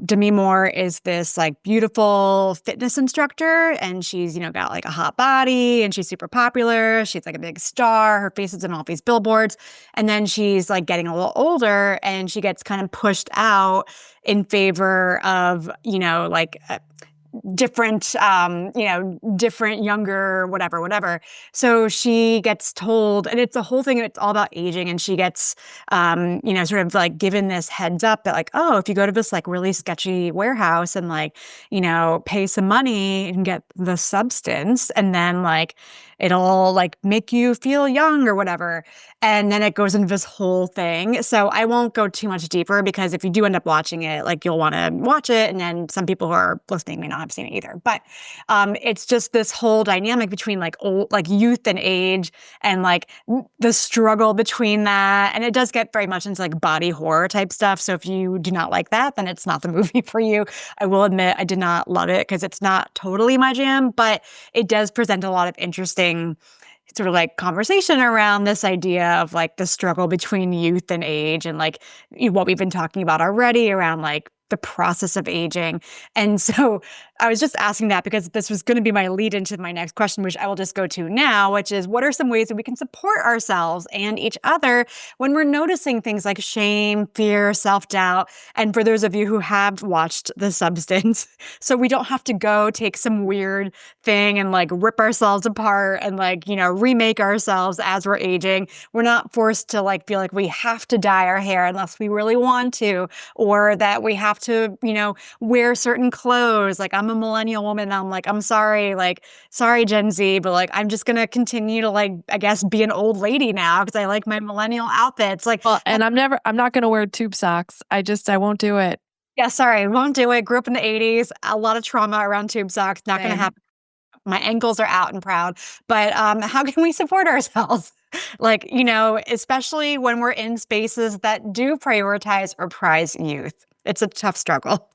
Demi Moore is this like beautiful fitness instructor, and she's got like a hot body, and she's super popular. She's like a big star. Her face is in all these billboards, and then she's like getting a little older, and she gets kind of pushed out in favor of like different different younger whatever. So she gets told, and it's a whole thing, it's all about aging, and she gets sort of like given this heads up that like, oh, if you go to this like really sketchy warehouse and like pay some money and get the substance, and then like it'll like make you feel young or whatever. And then it goes into this whole thing. So I won't go too much deeper because if you do end up watching it, like you'll want to watch it. And then some people who are listening may not have seen it either. But it's just this whole dynamic between like old, like youth and age, and like the struggle between that. And it does get very much into like body horror type stuff. So if you do not like that, then it's not the movie for you. I will admit I did not love it because it's not totally my jam, but it does present a lot of interesting sort of like conversation around this idea of like the struggle between youth and age, and like what we've been talking about already around like the process of aging. And so I was just asking that because this was going to be my lead into my next question, which I will just go to now, which is what are some ways that we can support ourselves and each other when we're noticing things like shame, fear, self-doubt? And for those of you who have watched The Substance, so we don't have to go take some weird thing and like rip ourselves apart and like, remake ourselves as we're aging. We're not forced to like feel like we have to dye our hair unless we really want to, or that we have to, wear certain clothes. Like I'm a millennial woman and I'm like, I'm sorry, like, sorry, Gen Z, but like, I'm just going to continue to like, I guess, be an old lady now because I like my millennial outfits. Like, well, and I'm not going to wear tube socks. I won't do it. Yeah, sorry, won't do it. Grew up in the 80s, a lot of trauma around tube socks. Not going to happen. My ankles are out and proud. But how can we support ourselves? Like, especially when we're in spaces that do prioritize or prize youth. It's a tough struggle.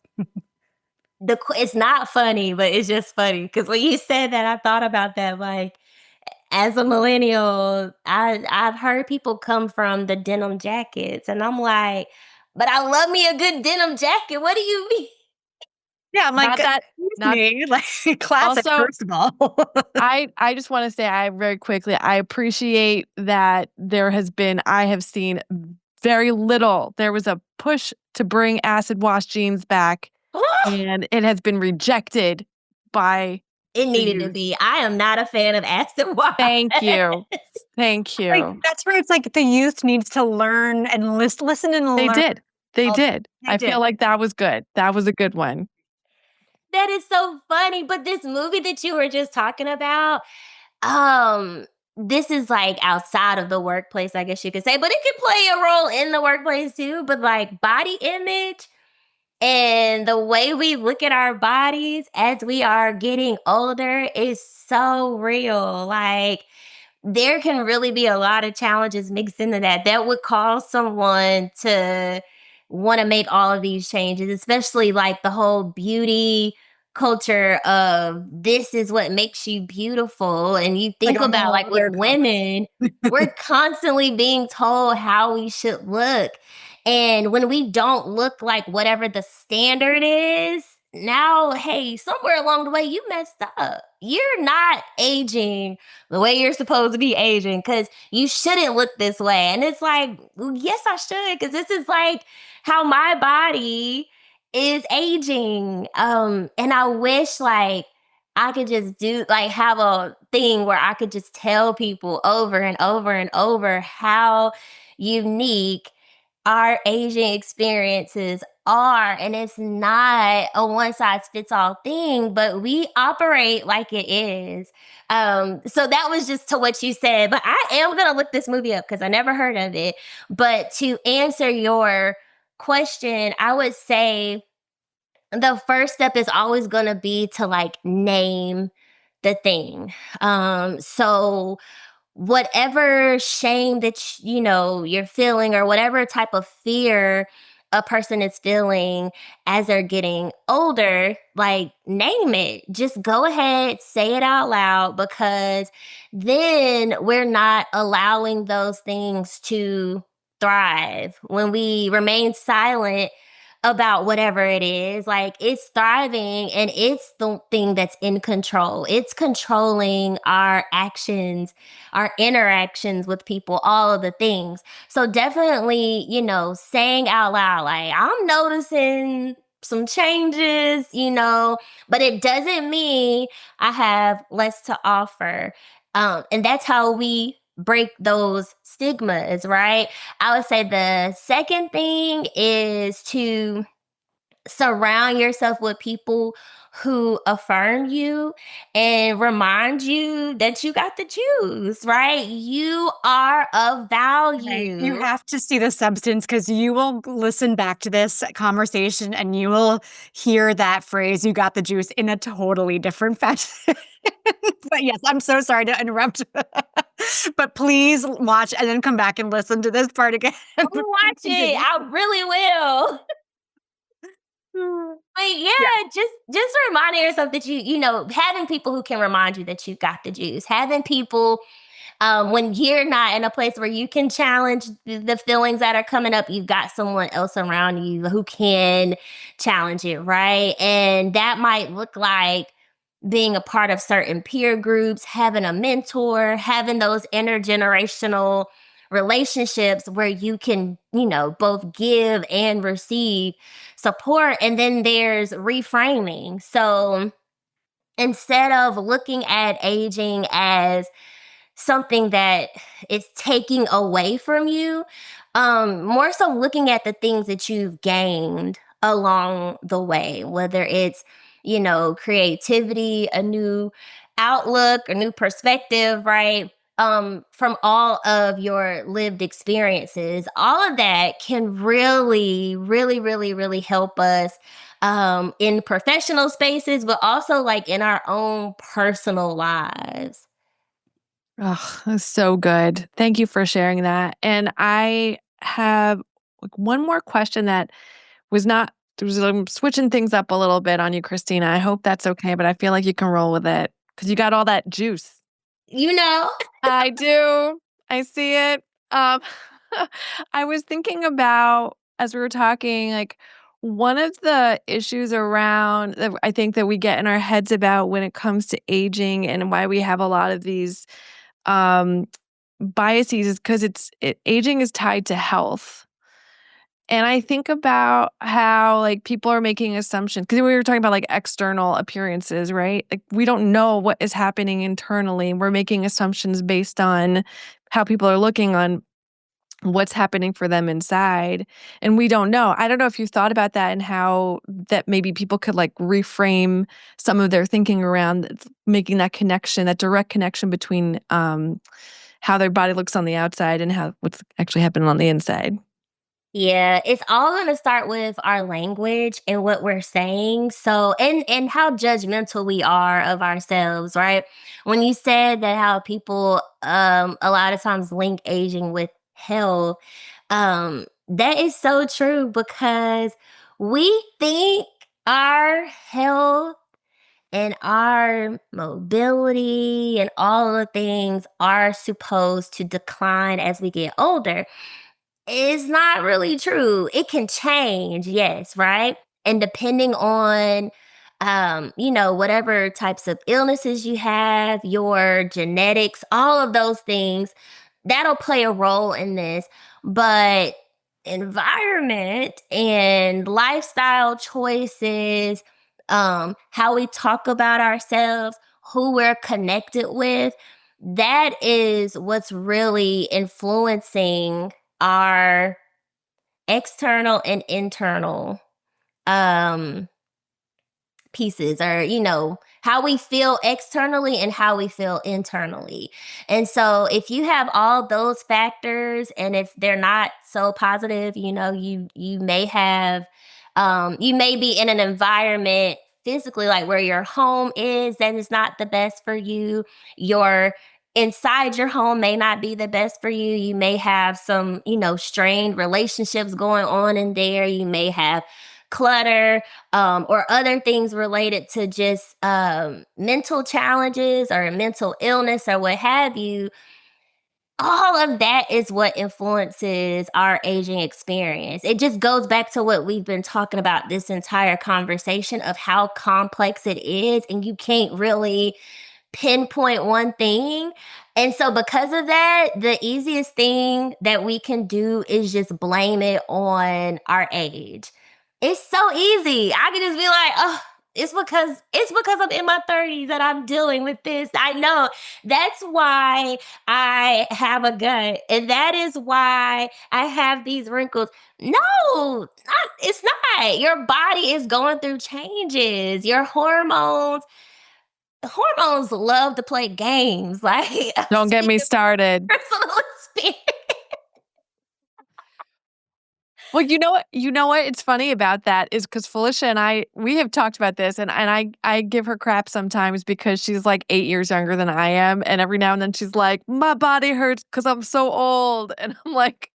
It's not funny, but it's just funny because when you said that, I thought about that. Like, as a millennial, I've heard people come from the denim jackets, and I'm like, but I love me a good denim jacket. What do you mean? Yeah, I'm like, Not that, not me, like classic. also. First of all, I just want to say I very quickly I appreciate that I have seen very little. There was a push to bring acid wash jeans back, and it has been rejected by It the needed to youth. be. I am not a fan of acid wash. Thank you. Thank like you. that's where it's like the youth needs to learn and listen and They learn. did. They Oh, did. they I did. feel like that was good. That was a good one. That is so funny. But this movie that you were just talking about, um, this is like outside of the workplace, I guess you could say, but it could play a role in the workplace too. But like body image and the way we look at our bodies as we are getting older is so real. Like, there can really be a lot of challenges mixed into that would cause someone to want to make all of these changes, especially like the whole beauty culture of this is what makes you beautiful. And you Like think I'm about all like with weird. women, we're constantly being told how we should look. And when we don't look like whatever the standard is, now, hey, somewhere along the way, you messed up. You're not aging the way you're supposed to be aging because you shouldn't look this way. And it's like, well, yes, I should, because this is like how my body is aging. And I wish like I could just have a thing where I could just tell people over and over and over how unique our aging experiences are. And it's not a one size fits all thing, but we operate like it is. So that was just to what you said. But I am gonna look this movie up because I never heard of it. But to answer your question, I would say the first step is always gonna be to like name the thing. So whatever shame that you're feeling, or whatever type of fear a person is feeling as they're getting older, like name it. Just go ahead, say it out loud, because then we're not allowing those things to thrive. When we remain silent about whatever it is, like it's thriving and it's the thing that's in control. It's controlling our actions, our interactions with people, all of the things. So definitely, saying out loud, like, I'm noticing some changes, but it doesn't mean I have less to offer. And that's how we break those stigmas, right? I would say the second thing is to surround yourself with people who affirm you and remind you that you got the juice, right? You are of Right. You value. have to see the substance because you will listen back to this conversation and you will hear that phrase, you got the juice, in a totally different fashion. But yes, I'm so sorry to interrupt. But please watch and then come back and listen to this part again. I'm gonna watch it. Continue. I really will. Like, Yeah. yeah, just reminding yourself that having people who can remind you that you got the juice, having people when you're not in a place where you can challenge the feelings that are coming up, you've got someone else around you who can challenge it, right? And that might look like being a part of certain peer groups, having a mentor, having those intergenerational relationships where you can, both give and receive support. And then there's reframing. So instead of looking at aging as something that is taking away from you, more so looking at the things that you've gained along the way, whether it's, creativity, a new outlook, a new perspective, right? From all of your lived experiences, all of that can really, really, really, really help us in professional spaces, but also like in our own personal lives. Oh, that's so good. Thank you for sharing that. And I have like one more question that I'm switching things up a little bit on you, Christina. I hope that's okay, but I feel like you can roll with it because you got all that juice. You know, I do. I see it. Um, I was thinking about as we were talking, like one of the issues around that I think that we get in our heads about when it comes to aging and why we have a lot of these um, biases is because aging is tied to health. And I think about how like people are making assumptions because we were talking about like external appearances, right? Like we don't know what is happening internally. We're making assumptions based on how people are looking on what's happening for them inside. And we don't know. I don't know if you thought about that and how that maybe people could like reframe some of their thinking around making that connection, that direct connection between how their body looks on the outside and how what's actually happening on the inside. yeah, it's all going to start with our language and what we're saying. So, and how judgmental we are of ourselves, right? When you said that how people a lot of times link aging with health, that is so true because we think our health and our mobility and all of the things are supposed to decline as we get older. It's not really true. It can change, yes, right? And depending on whatever types of illnesses you have, your genetics, all of those things, that'll play a role in this. But environment and lifestyle choices, how we talk about ourselves, who we're connected with, that is what's really influencing our external and internal um pieces, or how we feel externally and how we feel internally. And so if you have all those factors and if they're not so positive, you may have you may be in an environment physically, like where your home is, that is not the best for you. Your inside your home may not be the best for you. You may have some strained relationships going on in there. You may have clutter, or other things related to just mental challenges or mental illness or what have you. All of that is what influences our aging experience. It just goes back to what we've been talking about this entire conversation of how complex it is, and you can't really pinpoint one thing. And so, because of that, the easiest thing that we can do is just blame it on our age. It's so easy. I can just be like, oh, it's because I'm in my 30s that I'm dealing with this. I know that's why I have a gut, and that is why I have these wrinkles. No, it's not. Your body is going through changes. Your hormones love to play games. Like I'm Don't get me speaking started. from personal experience. Well, you know what? It's funny about that is because Felicia and we have talked about this, and I give her crap sometimes because she's like 8 years younger than I am, and every now and then she's like, "My body hurts because I'm so old," and I'm like,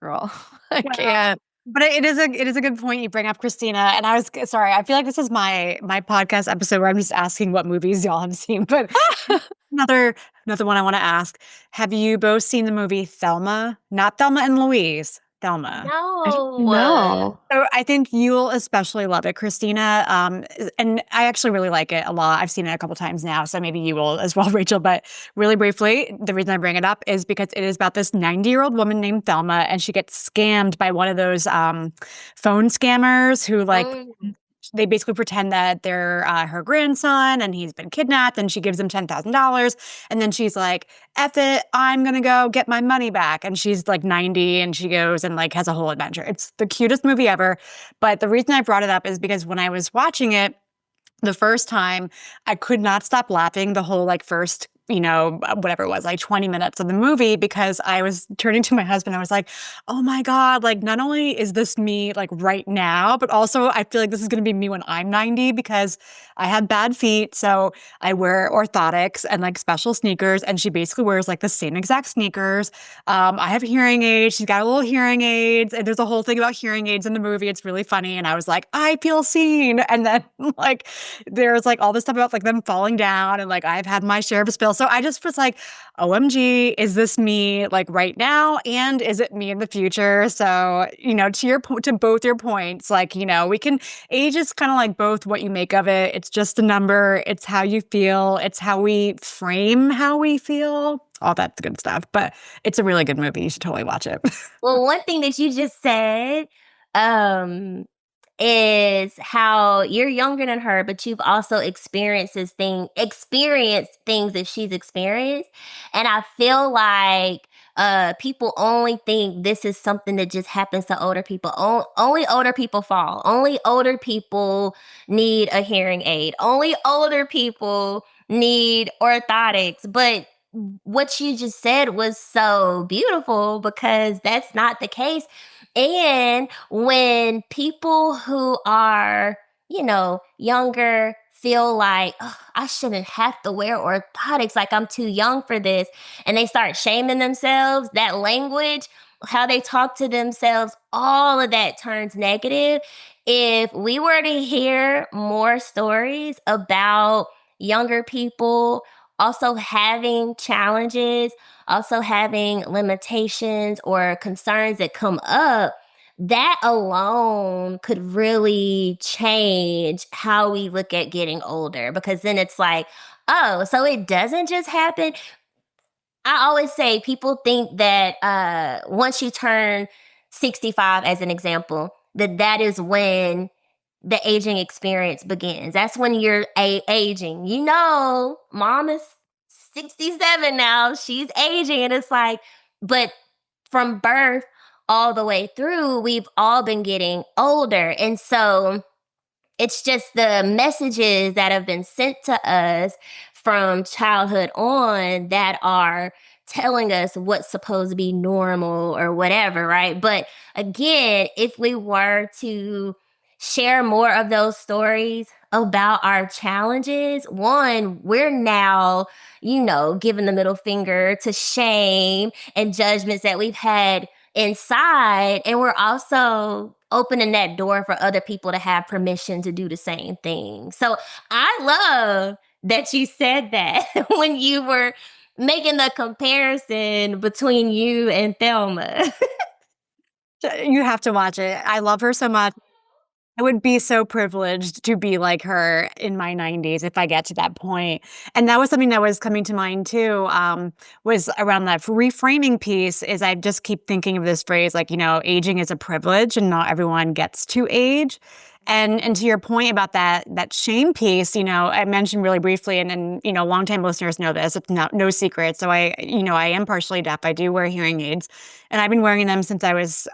"Girl, I can't." But it is a good point you bring up, Christina. And I was sorry. I feel like this is my podcast episode where I'm just asking what movies y'all have seen. But another one I want to ask: have you both seen the movie Thelma? Not Thelma and Louise. Thelma. No. No. So I think you'll especially love it, Christina. And I actually really like it a lot. I've seen it a couple times now, so maybe you will as well, Rachel. But really briefly, the reason I bring it up is because it is about this 90-year-old woman named Thelma, and she gets scammed by one of those phone scammers who Mm. they basically pretend that they're her grandson and he's been kidnapped, and she gives him $10,000. And then she's like, F it, I'm going to go get my money back. And she's like 90 and she goes and like has a whole adventure. It's the cutest movie ever. But the reason I brought it up is because when I was watching it, the first time, I could not stop laughing the whole like first, whatever it was, like 20 minutes of the movie, because I was turning to my husband. I was like, oh my God, like not only is this me like right now, but also I feel like this is going to be me when I'm 90 because I have bad feet. So I wear orthotics and like special sneakers. And she basically wears like the same exact sneakers. I have hearing aids. She's got a little hearing aids. And there's a whole thing about hearing aids in the movie. It's really funny. And I was like, I feel seen. And then like, there's like all this stuff about like them falling down, and like I've had my share of a spill. So I just was like, OMG, is this me like right now? And is it me in the future? So, to both your points, like, we can age is kind of like both what you make of it. It's just a number. It's how you feel. It's how we frame how we feel. All that good stuff. But it's a really good movie. You should totally watch it. Well, one thing that you just said, um, is how you're younger than her, but you've also experienced things that she's experienced. And I feel like people only think this is something that just happens to older people. Only older people fall. Only older people need a hearing aid. Only older people need orthotics. But what you just said was so beautiful because that's not the case. And when people who are, younger feel like, "Ugh, I shouldn't have to wear orthotics, like I'm too young for this," and they start shaming themselves, that language, how they talk to themselves, all of that turns negative. If we were to hear more stories about younger people also having challenges, also having limitations or concerns that come up, that alone could really change how we look at getting older, because then it's like, oh, so it doesn't just happen. I always say people think that once you turn 65, as an example, that is when the aging experience begins. That's when you're aging. Mom is 67 now. She's aging. And it's like, but from birth all the way through, we've all been getting older. And so it's just the messages that have been sent to us from childhood on that are telling us what's supposed to be normal or whatever, right? But again, if we were to share more of those stories about our challenges, one, we're now, giving the middle finger to shame and judgments that we've had inside. And we're also opening that door for other people to have permission to do the same thing. So I love that you said that when you were making the comparison between you and Thelma. You have to watch it. I love her so much. I would be so privileged to be like her in my 90s if I get to that point. And that was something that was coming to mind too, was around that reframing piece. Is I just keep thinking of this phrase, like, aging is a privilege and not everyone gets to age. And to your point about that shame piece, I mentioned really briefly, and longtime listeners know this. It's no secret. So I am partially deaf. I do wear hearing aids, and I've been wearing them since I was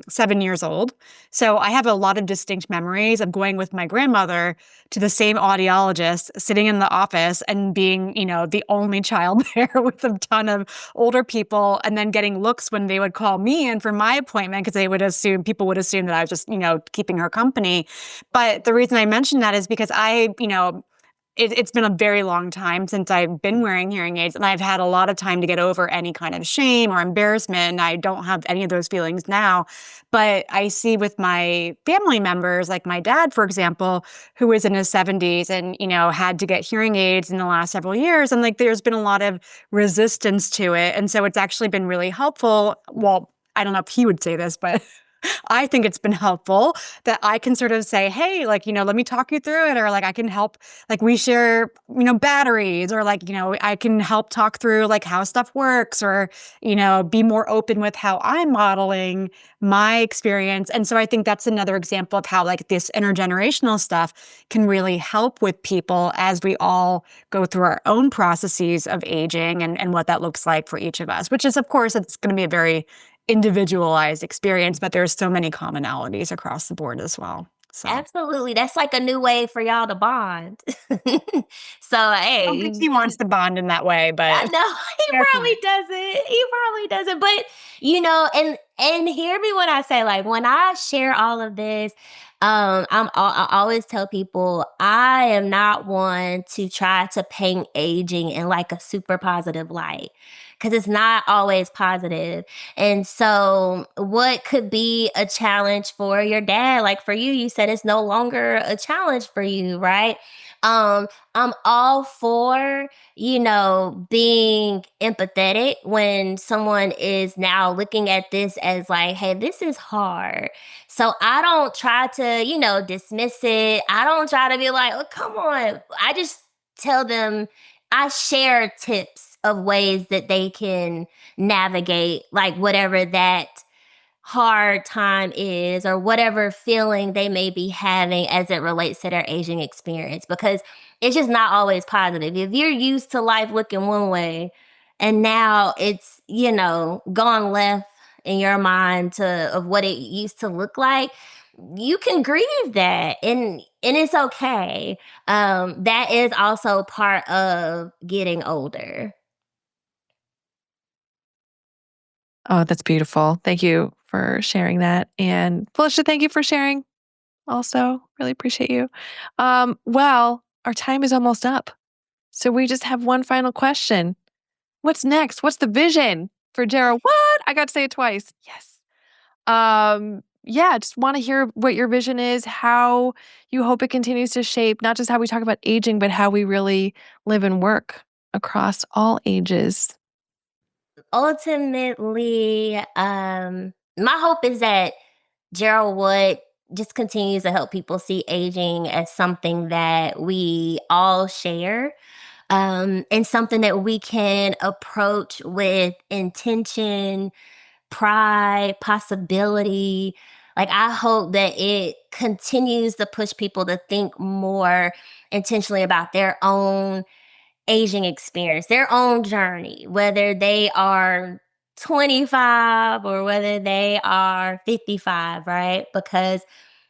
7 years old. So I have a lot of distinct memories of going with my grandmother to the same audiologist, sitting in the office and being, the only child there with a ton of older people, and then getting looks when they would call me in for my appointment because people would assume that I was just, keeping her company. But the reason I mention that is because it's been a very long time since I've been wearing hearing aids, and I've had a lot of time to get over any kind of shame or embarrassment. And I don't have any of those feelings now. But I see with my family members, like my dad, for example, who is in his 70s and, had to get hearing aids in the last several years. And like there's been a lot of resistance to it. And so it's actually been really helpful. Well, I don't know if he would say this, but I think it's been helpful that I can sort of say, hey, like, let me talk you through it. Or like, I can help, like we share, batteries, or like, I can help talk through like how stuff works, or, be more open with how I'm modeling my experience. And so I think that's another example of how like this intergenerational stuff can really help with people as we all go through our own processes of aging and what that looks like for each of us, which is, of course, it's going to be a very individualized experience, but there's so many commonalities across the board as well. So Absolutely. That's like a new way for y'all to bond. So, I don't think hey, he wants to bond in that way, I but know he fair probably point. doesn't. He probably doesn't. But and hear me when I say, like, when I share all of this, I always tell people I am not one to try to paint aging in like a super positive light, because it's not always positive. And so, what could be a challenge for your dad, like for you, you said it's no longer a challenge for you, right? I'm all for being empathetic when someone is now looking at this as like, hey, this is hard. So I don't try to, dismiss it. I don't try to be like, oh, come on. I just tell them, I share tips of ways that they can navigate like whatever that hard time is, or whatever feeling they may be having as it relates to their aging experience, because it's just not always positive. If you're used to life looking one way and now it's, gone left in your mind of what it used to look like, you can grieve that, and it's okay. That is also part of getting older. Oh, that's beautiful. Thank you for sharing that. And Felicia, thank you for sharing also. Really appreciate you. Well, our time is almost up. So we just have one final question. What's next? What's the vision for Jera? What? I got to say it twice. Yes. Yeah, just want to hear what your vision is, how you hope it continues to shape not just how we talk about aging, but how we really live and work across all ages. Ultimately, my hope is that Gerald Wood just continues to help people see aging as something that we all share, and something that we can approach with intention, pride, possibility. Like, I hope that it continues to push people to think more intentionally about their own aging experience, their own journey, whether they are 25 or whether they are 55, right? Because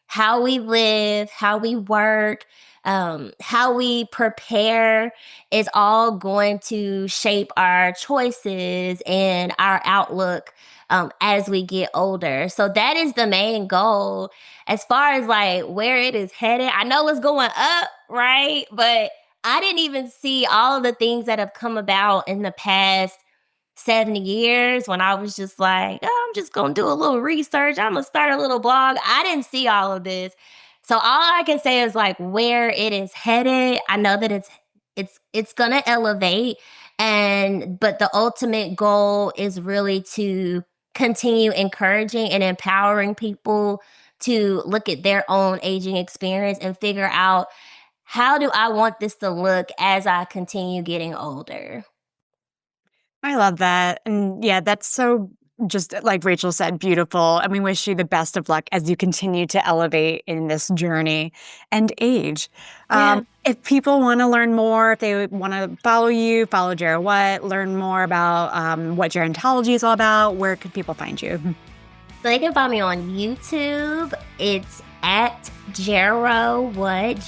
how we live, how we work, how we prepare is all going to shape our choices and our outlook as we get older. So that is the main goal. As far as like where it is headed, I know it's going up, right? But I didn't even see all of the things that have come about in the past 70 years when I was just like, oh, I'm just going to do a little research. I'm going to start a little blog. I didn't see all of this. So all I can say is like where it is headed. I know that it's going to elevate, but the ultimate goal is really to continue encouraging and empowering people to look at their own aging experience and figure out, how do I want this to look as I continue getting older? I love that. And yeah, that's so just like Rachel said, beautiful. And we wish you the best of luck as you continue to elevate in this journey and age. Yeah. If people want to learn more, if they want to follow you, follow Gero What, learn more about what gerontology is all about, where can people find you? So they can find me on YouTube. It's at Gerowhat,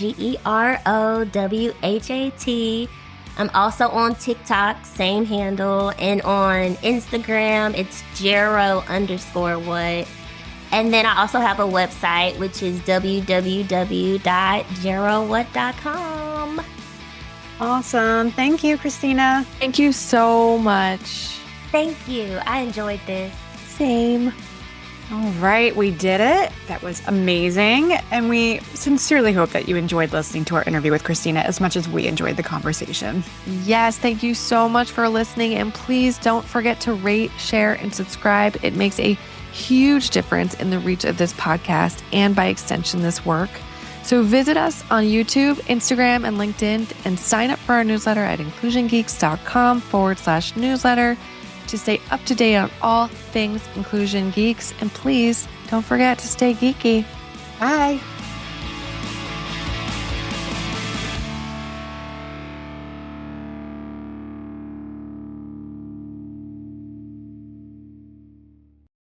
GEROWHAT. I'm also on TikTok, same handle, and on Instagram, it's Gero_what. And then I also have a website, which is www.gerowhat.com. Awesome. Thank you, Christina. Thank you so much. Thank you. I enjoyed this. Same. All right, we did it. That was amazing. And we sincerely hope that you enjoyed listening to our interview with Christina as much as we enjoyed the conversation. Yes, thank you so much for listening. And please don't forget to rate, share, and subscribe. It makes a huge difference in the reach of this podcast and by extension, this work. So visit us on YouTube, Instagram, and LinkedIn and sign up for our newsletter at inclusiongeeks.com/newsletter to stay up to date on all things Inclusion Geeks. And please don't forget to stay geeky. Bye.